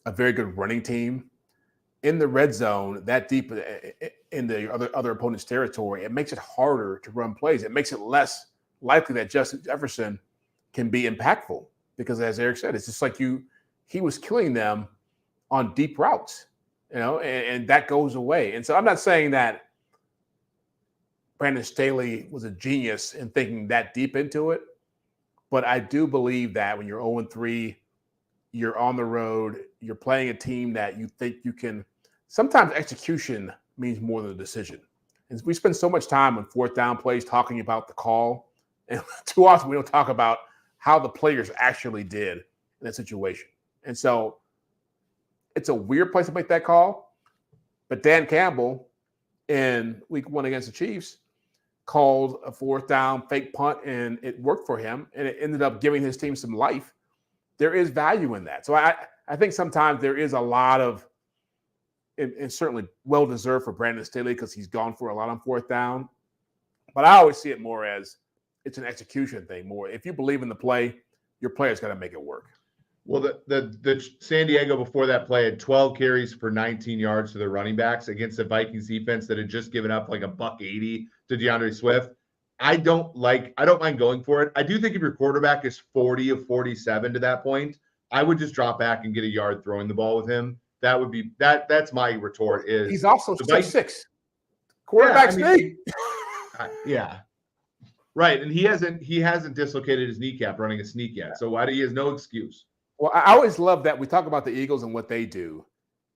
S3: a very good running team in the red zone that deep in the other opponent's territory, it makes it harder to run plays. It makes it less likely that Justin Jefferson can be impactful, because as Eric said, it's just like he was killing them on deep routes, and that goes away. And so I'm not saying that Brandon Staley was a genius in thinking that deep into it, but I do believe that when you're 0-3, you're on the road, you're playing a team that you think you can. Sometimes execution means more than a decision. And we spend so much time on 4th down plays talking about the call, and too often we don't talk about how the players actually did in that situation. And so it's a weird place to make that call. But Dan Campbell in week 1 against the Chiefs called a 4th down fake punt, and it worked for him, and it ended up giving his team some life. There is value in that. So I think sometimes there is a lot of, and certainly well-deserved for Brandon Staley because he's gone for a lot on 4th down. But I always see it more as it's an execution thing more. If you believe in the play, your player's got to make it work.
S4: Well, the San Diego before that play had 12 carries for 19 yards to their running backs against the Vikings defense that had just given up like $180 to DeAndre Swift. I don't mind going for it. I do think if your quarterback is 40 of 47 to that point, I would just drop back and get a yard throwing the ball with him. That would be that's my retort. Is
S3: he's also 6'6". Quarterback's
S4: yeah,
S3: big.
S4: Yeah. Right, and he hasn't dislocated his kneecap running a sneak yet. So he has no excuse.
S3: Well, I always love that we talk about the Eagles and what they do,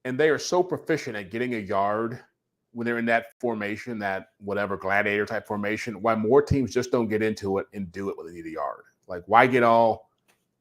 S3: and they are so proficient at getting a yard when they're in that formation, that whatever gladiator type formation. Why more teams just don't get into it and do it when they need a yard? Like, why get all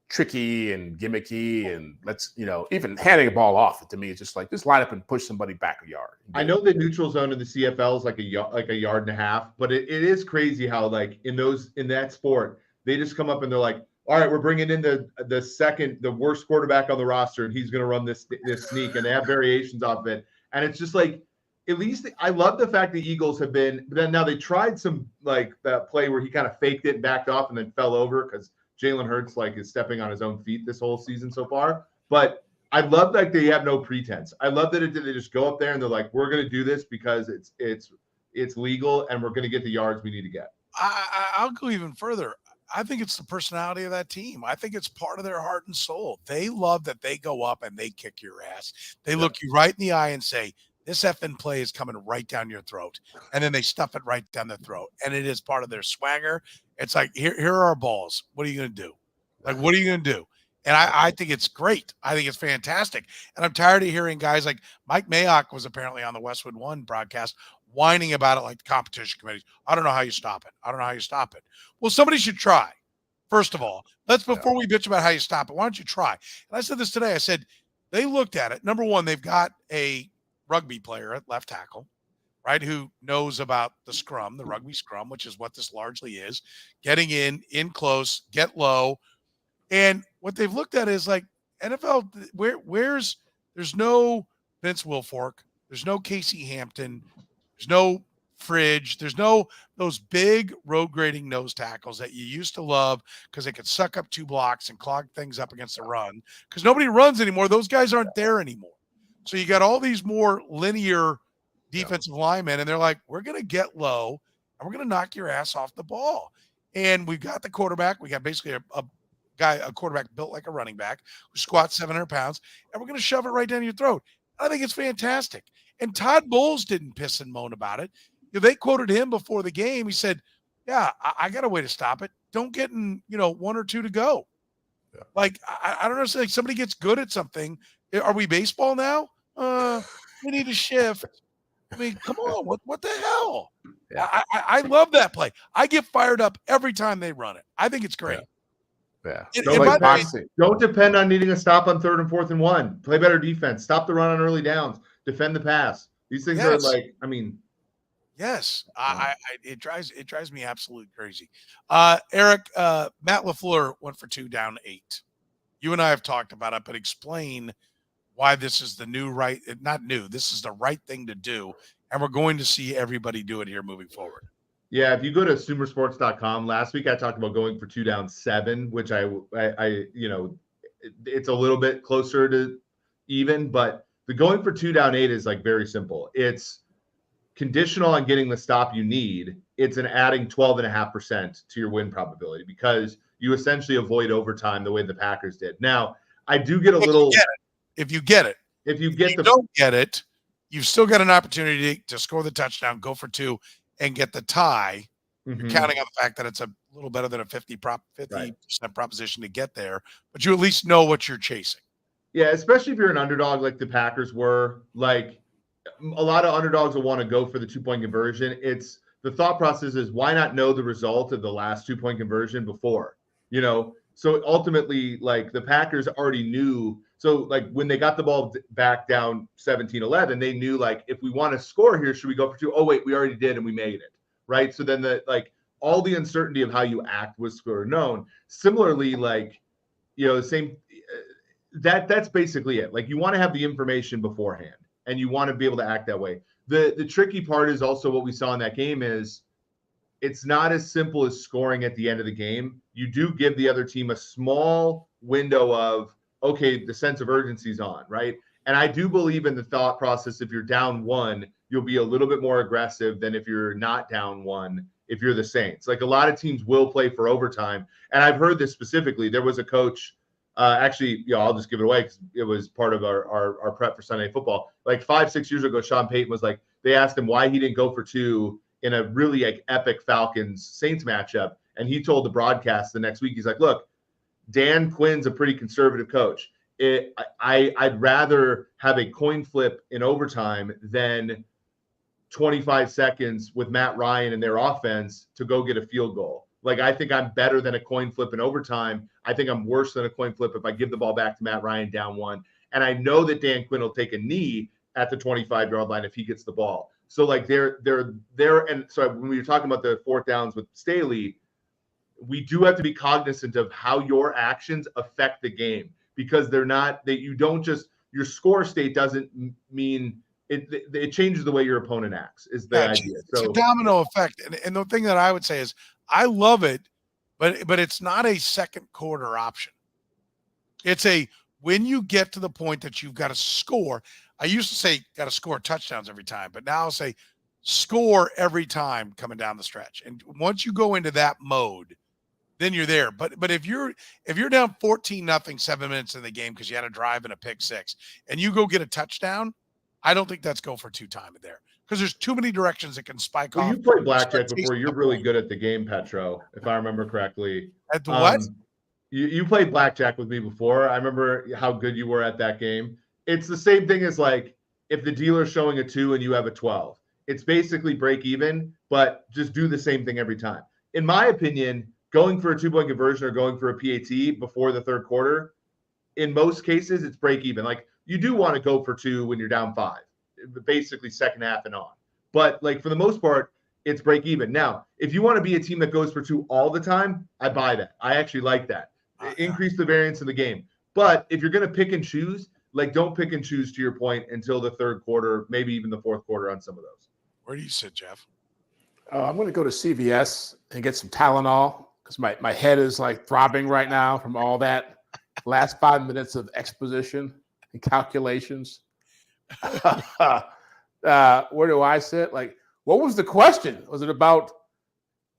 S3: tricky and gimmicky and let's, even handing a ball off, to me, it's just like, just line up and push somebody back a yard.
S4: I know the neutral zone in the CFL is like a yard and a half, but it is crazy how like in that sport, they just come up and they're like, all right, we're bringing in the worst quarterback on the roster, and he's going to run this sneak, and they have variations off it. And it's just like, at least I love the fact the Eagles have been, but then now they tried some like that play where he kind of faked it and backed off and then fell over because Jalen Hurts is stepping on his own feet this whole season so far. But I love that they have no pretense. I love that they just go up there and they're like, we're going to do this because it's legal and we're going to get the yards we need to get.
S1: I'll go even further. I think it's the personality of that team. I think it's part of their heart and soul. They love that they go up and they kick your ass. They look you right in the eye and say, this effing play is coming right down your throat. And then they stuff it right down their throat. And it is part of their swagger. It's like, here are our balls. What are you going to do? Like, what are you going to do? And I think it's great. I think it's fantastic. And I'm tired of hearing guys like Mike Mayock was apparently on the Westwood One broadcast whining about it like the competition committees. I don't know how you stop it. Well, somebody should try. First of all, before we bitch about how you stop it, why don't you try? And I said this today. I said, they looked at it. Number one, they've got a rugby player at left tackle, right, who knows about the scrum, the rugby scrum, which is what this largely is, getting in close, get low. And what they've looked at is like NFL, there's no Vince Wilfork, there's no Casey Hampton, there's no Fridge, there's no those big road grading nose tackles that you used to love because they could suck up 2 blocks and clog things up against the run because nobody runs anymore. Those guys aren't there anymore. So you got all these more linear defensive linemen, and they're like, we're going to get low, and we're going to knock your ass off the ball. And we've got the quarterback. We got basically a quarterback built like a running back who squats 700 pounds, and we're going to shove it right down your throat. I think it's fantastic. And Todd Bowles didn't piss and moan about it. They quoted him before the game. He said, yeah, I got a way to stop it. Don't get in, 1 or 2 to go. Yeah. Like, I don't know. Like somebody gets good at something. Are we baseball now? We need to shift. I mean, come on. What the hell? Yeah. I love that play. I get fired up every time they run it. I think it's great.
S3: Yeah.
S4: Don't depend on needing a stop on 3rd and 4th and 1. Play better defense. Stop the run on early downs. Defend the pass. These things are like, I mean.
S1: Yes. It drives me absolutely crazy. Eric, Matt LaFleur went for 2 down 8. You and I have talked about it, but explain why this is the this is the right thing to do. And we're going to see everybody do it here moving forward.
S4: Yeah. If you go to sumersports.com, last week I talked about going for 2 down 7, which I it's a little bit closer to even, but the going for 2 down 8 is like very simple. It's conditional on getting the stop you need. It's an adding 12.5% to your win probability because you essentially avoid overtime the way the Packers did. Now, I do get a little.
S1: If you get it,
S4: if you
S1: don't get it, you've still got an opportunity to score the touchdown, go for 2, and get the tie. Mm-hmm. You're counting on the fact that it's a little better than a 50% proposition to get there, but you at least know what you're chasing.
S4: Yeah, especially if you're an underdog like the Packers were. Like a lot of underdogs will want to go for the 2-point conversion. It's the thought process is why not know the result of the last 2-point conversion before, So ultimately, like the Packers already knew. So like when they got the ball back down 17-11, they knew like if we want to score here, should we go for 2? Oh wait, we already did and we made it, right? So then all the uncertainty of how you act was sort of known. Similarly, the same. That's basically it. Like you want to have the information beforehand, and you want to be able to act that way. The tricky part is also what we saw in that game is it's not as simple as scoring at the end of the game. You do give the other team a small window of, okay, the sense of urgency is on, right? And I do believe in the thought process, if you're down 1, you'll be a little bit more aggressive than if you're not down 1, if you're the Saints. Like a lot of teams will play for overtime. And I've heard this specifically. There was a coach, I'll just give it away because it was part of our prep for Sunday football. Like 5-6 years ago, Sean Payton was like, they asked him why he didn't go for 2 in a really like epic Falcons Saints matchup. And he told the broadcast the next week, he's like, look, Dan Quinn's a pretty conservative coach. I'd rather have a coin flip in overtime than 25 seconds with Matt Ryan and their offense to go get a field goal. Like, I think I'm better than a coin flip in overtime. I think I'm worse than a coin flip if I give the ball back to Matt Ryan down 1. And I know that Dan Quinn will take a knee at the 25-yard line if he gets the ball. So like they're and so when we were talking about the 4th downs with Staley, we do have to be cognizant of how your actions affect the game, because they're not that you don't just your score state doesn't mean it changes the way your opponent acts is the idea.
S1: It's a domino effect. And the thing that I would say is I love it, but it's not a second quarter option. It's a when you get to the point that you've got to score. I used to say got to score touchdowns every time, but now I'll say score every time coming down the stretch. And once you go into that mode, then you're there. But if you're down 14-0, 7 minutes in the game because you had a drive and a pick 6, and you go get a touchdown, I don't think that's go for 2 time there, because there's too many directions that can spike off.
S4: You played blackjack before. You're really good at the game, Petro, if I remember correctly.
S1: At the what?
S4: You played blackjack with me before. I remember how good you were at that game. It's the same thing as like if the dealer's showing a 2 and you have a 12. It's basically break even, but just do the same thing every time. In my opinion, going for a 2-point conversion or going for a PAT before the 3rd quarter, in most cases, it's break even. Like, you do want to go for 2 when you're down 5, basically second half and on. But like for the most part, it's break even. Now, if you want to be a team that goes for 2 all the time, I buy that. I actually like that. Increase the variance in the game. But if you're going to pick and choose, like don't pick and choose, to your point, until the 3rd quarter, maybe even the 4th quarter on some of those.
S1: Where do you sit, Jeff?
S3: I'm going to go to CVS and get some Tylenol because my head is like throbbing right now from all that last 5 minutes of exposition and calculations. Where do I sit? Like, what was the question? Was it about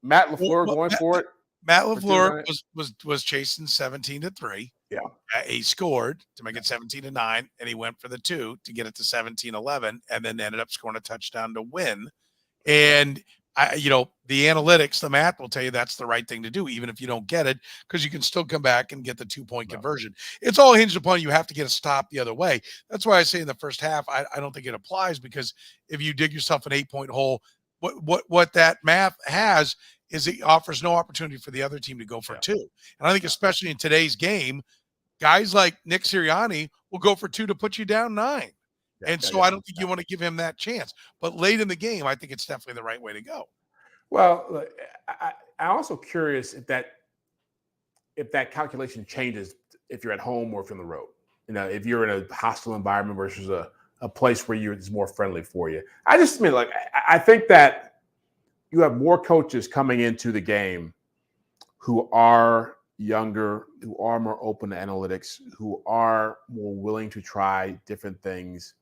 S3: Matt LaFleur going for it?
S1: Matt LaFleur was chasing 17-3.
S3: Yeah.
S1: He scored to make it 17-9, and he went for the 2 to get it to 17-11, and then ended up scoring a touchdown to win. And the analytics, the math will tell you that's the right thing to do, even if you don't get it, because you can still come back and get the 2-point conversion. It's all hinged upon you have to get a stop the other way. That's why I say in the first half, I don't think it applies, because if you dig yourself an 8-point hole, what that math has is it offers no opportunity for the other team to go for 2. And I think especially in today's game, guys like Nick Sirianni will go for 2 to put you down 9. I don't think you want to give him that chance. But late in the game, I think it's definitely the right way to go.
S3: Well, I'm also curious if that calculation changes if you're at home or if you're on the road. If you're in a hostile environment versus a place where it's more friendly for you. I think that you have more coaches coming into the game who are younger, who are more open to analytics, who are more willing to try different things.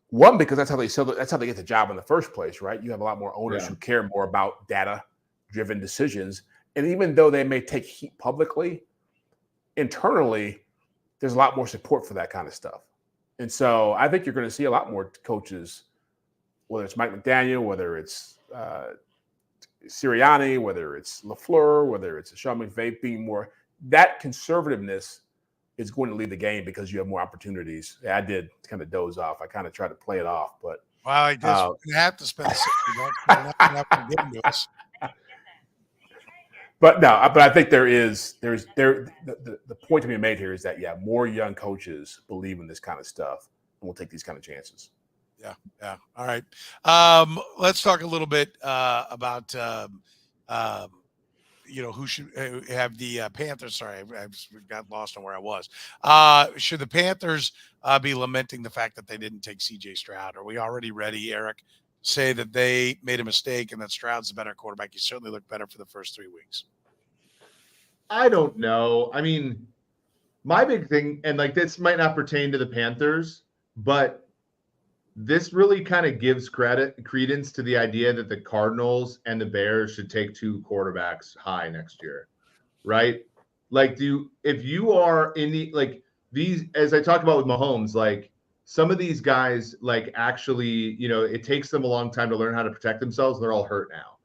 S3: One, because that's how they get the job in the first place, right? You have a lot more owners who care more about data-driven decisions. And even though they may take heat publicly, internally, there's a lot more support for that kind of stuff. And so I think you're going to see a lot more coaches, whether it's Mike McDaniel, whether it's Sirianni, whether it's LaFleur, whether it's Sean McVay, being more that conservativeness is going to lead the game because you have more opportunities. I did kind of doze off. I kind of tried to play it off, but
S1: I guess we have to spend $60.
S3: But I think the point to be made here is that more young coaches believe in this kind of stuff and will take these kind of chances.
S1: Yeah. All right. Let's talk a little bit about who should have the Panthers. Sorry, I got lost on where I was. Should the Panthers be lamenting the fact that they didn't take CJ Stroud? Are we already ready, Eric, to say that they made a mistake and that Stroud's the better quarterback? He certainly looked better for the first 3 weeks.
S4: I don't know. I mean, my big thing, and like this might not pertain to the Panthers, but this really kind of gives credence to the idea that the Cardinals and the Bears should take 2 quarterbacks high next year, right? Like, if you are in the, like these, as I talked about with Mahomes, like some of these guys, like, actually, it takes them a long time to learn how to protect themselves. They're all hurt now.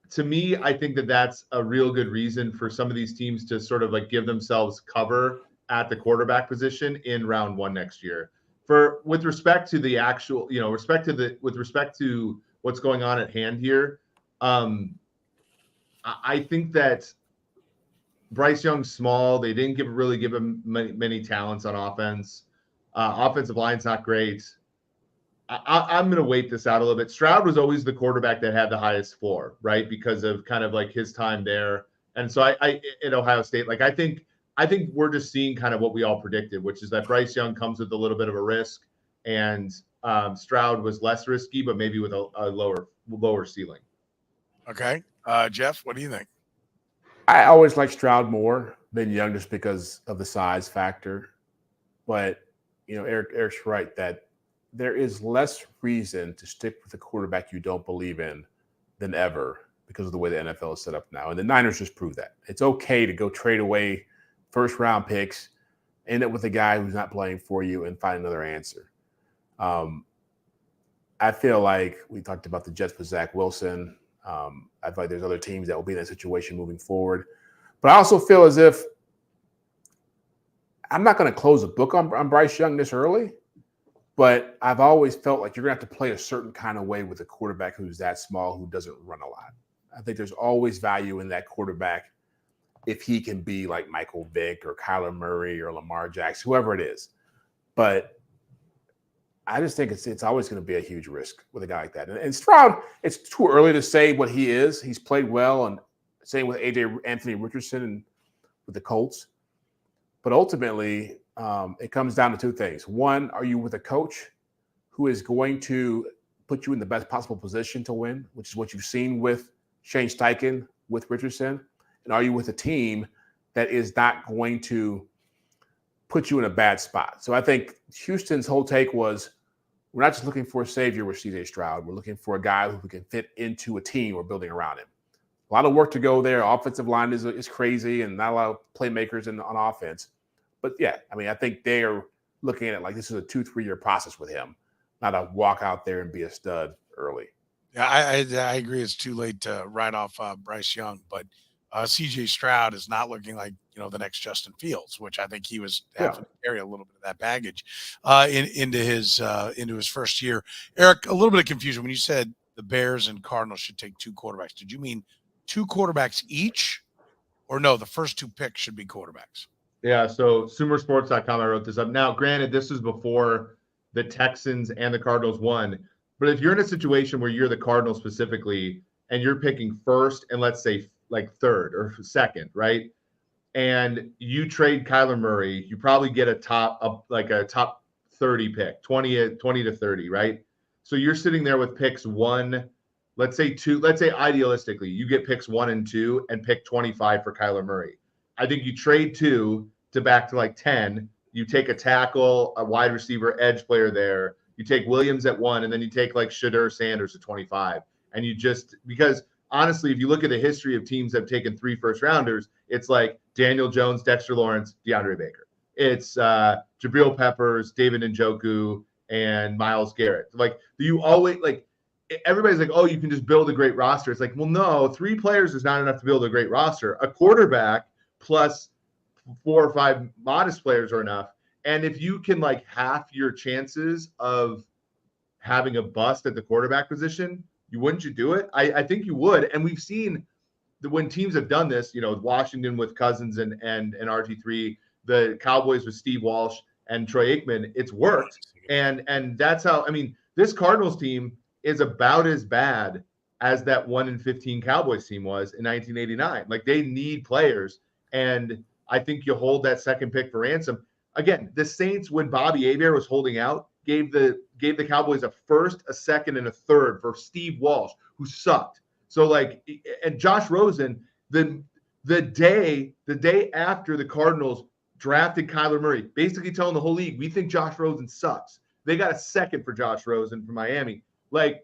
S4: To me, I think that that's a real good reason for some of these teams to sort of like give themselves cover at the quarterback position in round 1 next year. With respect to the actual, with respect to what's going on at hand here, I think that Bryce Young's small. They didn't really give him many talents on offense. Offensive line's not great. I'm going to wait this out a little bit. Stroud was always the quarterback that had the highest floor, right? Because of kind of like his time there. And so I at Ohio State, like, I think we're just seeing kind of what we all predicted, which is that Bryce Young comes with a little bit of a risk, and Stroud was less risky, but maybe with a lower ceiling.
S1: Okay. Jeff, what do you think?
S3: I always like Stroud more than Young just because of the size factor. But, Eric's right that there is less reason to stick with a quarterback you don't believe in than ever because of the way the NFL is set up now. And the Niners just proved that. It's okay to go trade away first-round picks, end up with a guy who's not playing for you, and find another answer. I feel like we talked about the Jets with Zack Wilson. I feel like there's other teams that will be in that situation moving forward. But I also feel as if I'm not going to close a book on Bryce Young this early, but I've always felt like you're going to have to play a certain kind of way with a quarterback who's that small, who doesn't run a lot. I think there's always value in that quarterback if he can be like Michael Vick or Kyler Murray or Lamar Jackson, whoever it is. But I just think it's always going to be a huge risk with a guy like that. And Stroud, it's too early to say what he is. He's played well, and same with Anthony Richardson and with the Colts. But ultimately, it comes down to two things. One, are you with a coach who is going to put you in the best possible position to win, which is what you've seen with Shane Steichen, with Richardson? And are you with a team that is not going to put you in a bad spot? So I think Houston's whole take was, we're not just looking for a savior with C.J. Stroud. We're looking for a guy who can fit into a team we're building around him. A lot of work to go there. Offensive line is crazy and not a lot of playmakers on offense. But, yeah, I mean, I think they are looking at it like this is a 2-3 year process with him, not a walk out there and be a stud early.
S1: Yeah, I agree. It's too late to write off Bryce Young, but C.J. Stroud is not looking like, the next Justin Fields, which I think he was having to carry a little bit of that baggage into his first year. Eric, a little bit of confusion when you said the Bears and Cardinals should take 2 quarterbacks. Did you mean 2 quarterbacks each, or no? The first 2 picks should be quarterbacks.
S4: Yeah. So Sumersports.com, I wrote this up. Now, granted, this was before the Texans and the Cardinals won, but if you're in a situation where you're the Cardinals specifically and you're picking first and let's say like third or second, right? And you trade Kyler Murray, you probably get a top 30 pick, 20 to 30, right? So you're sitting there with picks 1, let's say idealistically, you get picks 1 and 2 and pick 25 for Kyler Murray. I think you trade 2 to back to like 10. You take a tackle, a wide receiver, edge player there. You take Williams at 1, and then you take like Shedeur Sanders at 25. And you just, because honestly, if you look at the history of teams that have taken 3 first-rounders, it's like Daniel Jones, Dexter Lawrence, DeAndre Baker. It's Jabril Peppers, David Njoku, and Myles Garrett. Like, you always, like, everybody's like, oh, you can just build a great roster. It's like, well, no, 3 players is not enough to build a great roster. A quarterback plus 4 or 5 modest players are enough. And if you can like half your chances of having a bust at the quarterback position, wouldn't you do it? I think you would. And we've seen that when teams have done this, Washington with Cousins and RG3, the Cowboys with Steve Walsh and Troy Aikman, it's worked. And that's how, I mean, this Cardinals team is about as bad as that 1-15 Cowboys team was in 1989. Like, they need players. And I think you hold that second pick for ransom. Again, the Saints, when Bobby Hebert was holding out, gave the Cowboys a first, a second, and a third for Steve Walsh, who sucked. So like, and Josh Rosen, the day after the Cardinals drafted Kyler Murray, basically telling the whole league, we think Josh Rosen sucks. They got a second for Josh Rosen from Miami. Like,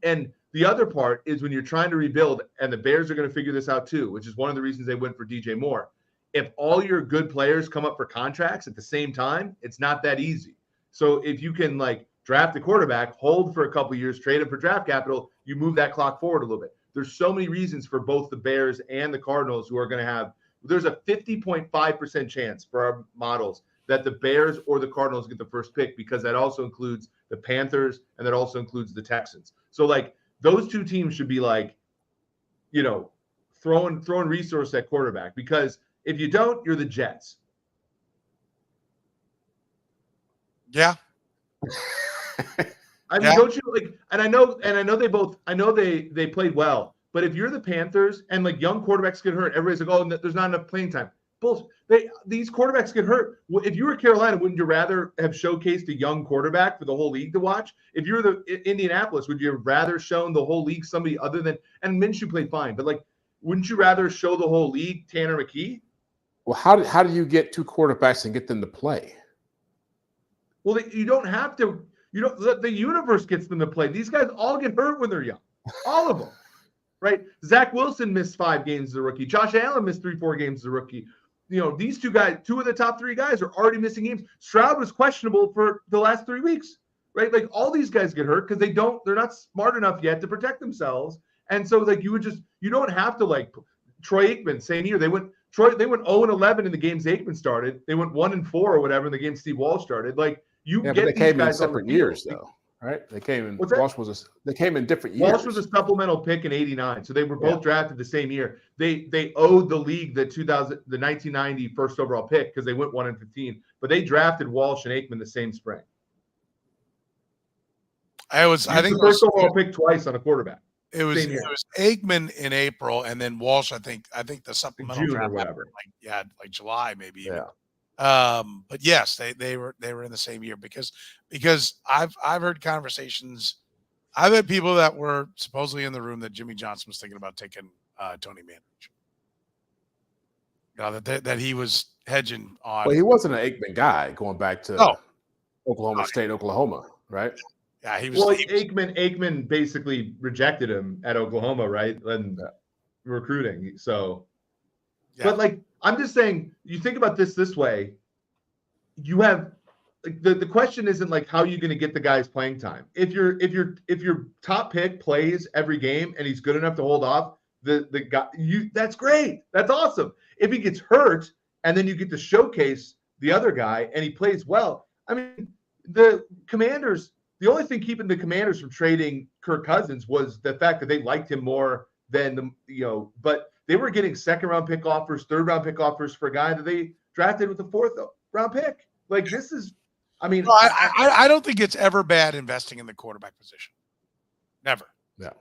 S4: and the other part is when you're trying to rebuild, and the Bears are going to figure this out too, which is one of the reasons they went for DJ Moore. If all your good players come up for contracts at the same time, it's not that easy. So if you can like draft a quarterback, hold for a couple of years, trade him for draft capital, you move that clock forward a little bit. There's so many reasons for both the Bears and the Cardinals who are going to have. There's a 50.5% chance for our models that the Bears or the Cardinals get the first pick, because that also includes the Panthers and that also includes the Texans. So like those two teams should be like, you know, throwing resource at quarterback, because if you don't, you're the Jets.
S1: Yeah.
S4: I mean, don't you like? And I know they played well, but if you're the Panthers and like young quarterbacks get hurt, everybody's like, oh, there's not enough playing time. These quarterbacks get hurt. If you were Carolina, wouldn't you rather have showcased a young quarterback for the whole league to watch? If you're the Indianapolis, would you have rather shown the whole league somebody other than, and Minshew played fine, but like, wouldn't you rather show the whole league Tanner McKee?
S3: Well, how do you get two quarterbacks and get them to play?
S4: Well, you don't have to. You know, the universe gets them to play. These guys all get hurt when they're young, all of them, right? Zack Wilson missed 5 games as a rookie. Josh Allen missed 3-4 games as a rookie. You know, these two guys, 2 of the top 3 guys are already missing games. Stroud was questionable for the last 3 weeks, right? Like all these guys get hurt because they're not smart enough yet to protect themselves. And so like you don't have to like Troy Aikman, same year. They went 0-11 in the games Aikman started. They went 1-4 or whatever in the game Steve Walsh started. Like but
S3: they came in separate years though, right? They came in. They came in different years.
S4: Walsh was a supplemental pick in '89, so they were both drafted the same year. They owed the league the 1990 first overall pick because they went 1-15, but they drafted Walsh and Aikman the same spring. I think the first overall pick twice on a quarterback.
S1: It was Aikman in April, and then Walsh. I think the supplemental
S4: June
S1: draft
S4: or whatever.
S1: Like July maybe.
S3: Yeah.
S1: But yes, they were in the same year because I've heard conversations. I've had people that were supposedly in the room that Jimmy Johnson was thinking about taking Tony Manning. You know, that he was hedging on.
S3: Well, he wasn't an Aikman guy going back to Oklahoma State, Oklahoma, right?
S1: Yeah, he was.
S4: Well, Aikman basically rejected him at Oklahoma, right? And recruiting. So, but like, I'm just saying, you think about this way. You have like the question isn't like how are you going to get the guys playing time. If your top pick plays every game and he's good enough to hold off the guy, that's great. That's awesome. If he gets hurt and then you get to showcase the other guy and he plays well. I mean, the Commanders. The only thing keeping the Commanders from trading Kirk Cousins was the fact that they liked him more than but they were getting 2nd-round pick offers, 3rd-round pick offers for a guy that they drafted with the 4th-round pick. Like this is, I mean,
S1: no, I don't think it's ever bad investing in the quarterback position. Never.
S3: No.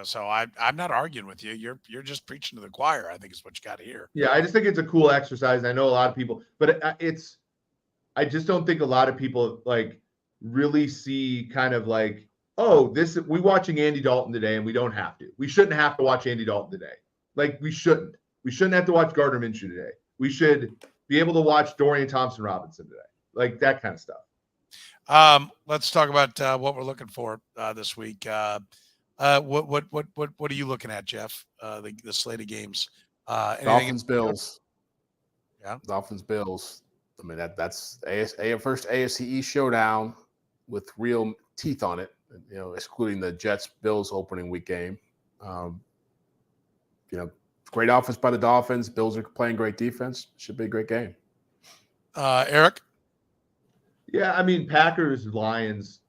S1: So I'm not arguing with you. You're just preaching to the choir. I think is what you got to hear.
S4: Yeah, I just think it's a cool exercise. I know a lot of people, but I just don't think a lot of people like really see kind of like, oh, we watching Andy Dalton today and we don't have to. We shouldn't have to watch Andy Dalton today. Like we shouldn't. We shouldn't have to watch Gardner Minshew today. We should be able to watch Dorian Thompson-Robinson today. Like that kind of stuff.
S1: Let's talk about what we're looking for this week. What are you looking at, Jeff? The slate of games.
S3: Dolphins, Bills.
S1: Yeah.
S3: Dolphins, Bills. I mean that's first AFC East showdown with real teeth on it. Excluding the Jets Bills opening week game. Great offense by the Dolphins. Bills are playing great defense. Should be a great game.
S1: Eric?
S4: Yeah, I mean, Packers, Lions,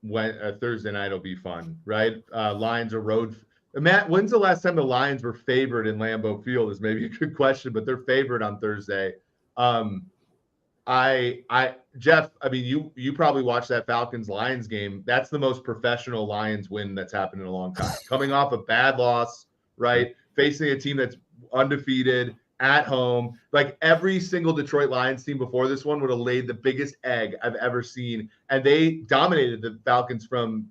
S4: Thursday night will be fun, right? Lions are road. Matt, when's the last time the Lions were favored in Lambeau Field is maybe a good question, but they're favored on Thursday. Jeff, I mean, you probably watched that Falcons-Lions game. That's the most professional Lions win that's happened in a long time. Coming off a bad loss, right? Facing a team that's undefeated at home. Like every single Detroit Lions team before this one would have laid the biggest egg I've ever seen. And they dominated the Falcons from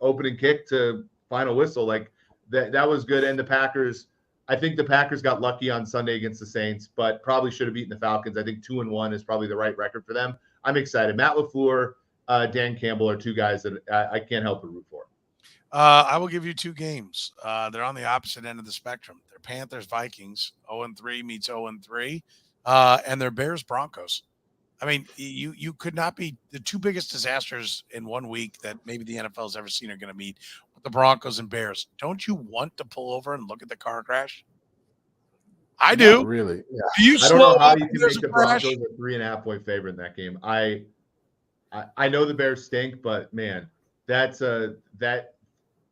S4: opening kick to final whistle. Like that was good. And the Packers, I think the Packers got lucky on Sunday against the Saints, but probably should have beaten the Falcons. I think 2-1 is probably the right record for them. I'm excited. Matt LaFleur, Dan Campbell are two guys that I can't help but root for.
S1: I will give you 2 games. They're on the opposite end of the spectrum. They're Panthers Vikings. 0-3 meets 0-3, and they're Bears Broncos. I mean, you could not be the two biggest disasters in 1 week that maybe the NFL's ever seen are going to meet with the Broncos and Bears. Don't you want to pull over and look at the car crash? I do.
S3: Not really. Yeah.
S1: Do you
S4: I don't know
S1: slow
S4: how
S1: up
S4: you
S1: when
S4: can
S1: there's
S4: make
S1: a
S4: the
S1: crash?
S4: Broncos a 3.5-point favorite in that game. I know the Bears stink, but man, that's that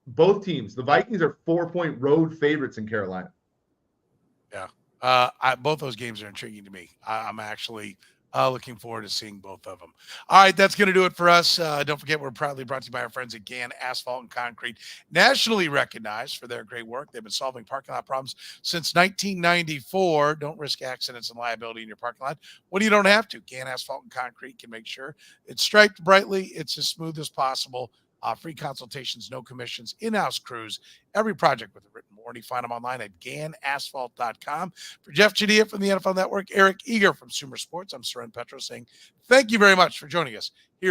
S4: both teams. The Vikings are 4-point road favorites in Carolina.
S1: Yeah. Both those games are intriguing to me. I'm actually looking forward to seeing both of them. All right, that's going to do it for us. Don't forget, we're proudly brought to you by our friends at GAN Asphalt and Concrete, nationally recognized for their great work. They've been solving parking lot problems since 1994. Don't risk accidents and liability in your parking lot when you don't have to. GAN Asphalt and Concrete can make sure it's striped brightly, it's as smooth as possible. Free consultations, no commissions, in-house crews, every project with a written warranty. Find them online at ganasphalt.com. For Jeff Chadiha from the NFL Network, Eric Eager from Sumer Sports, I'm Soren Petro saying thank you very much for joining us here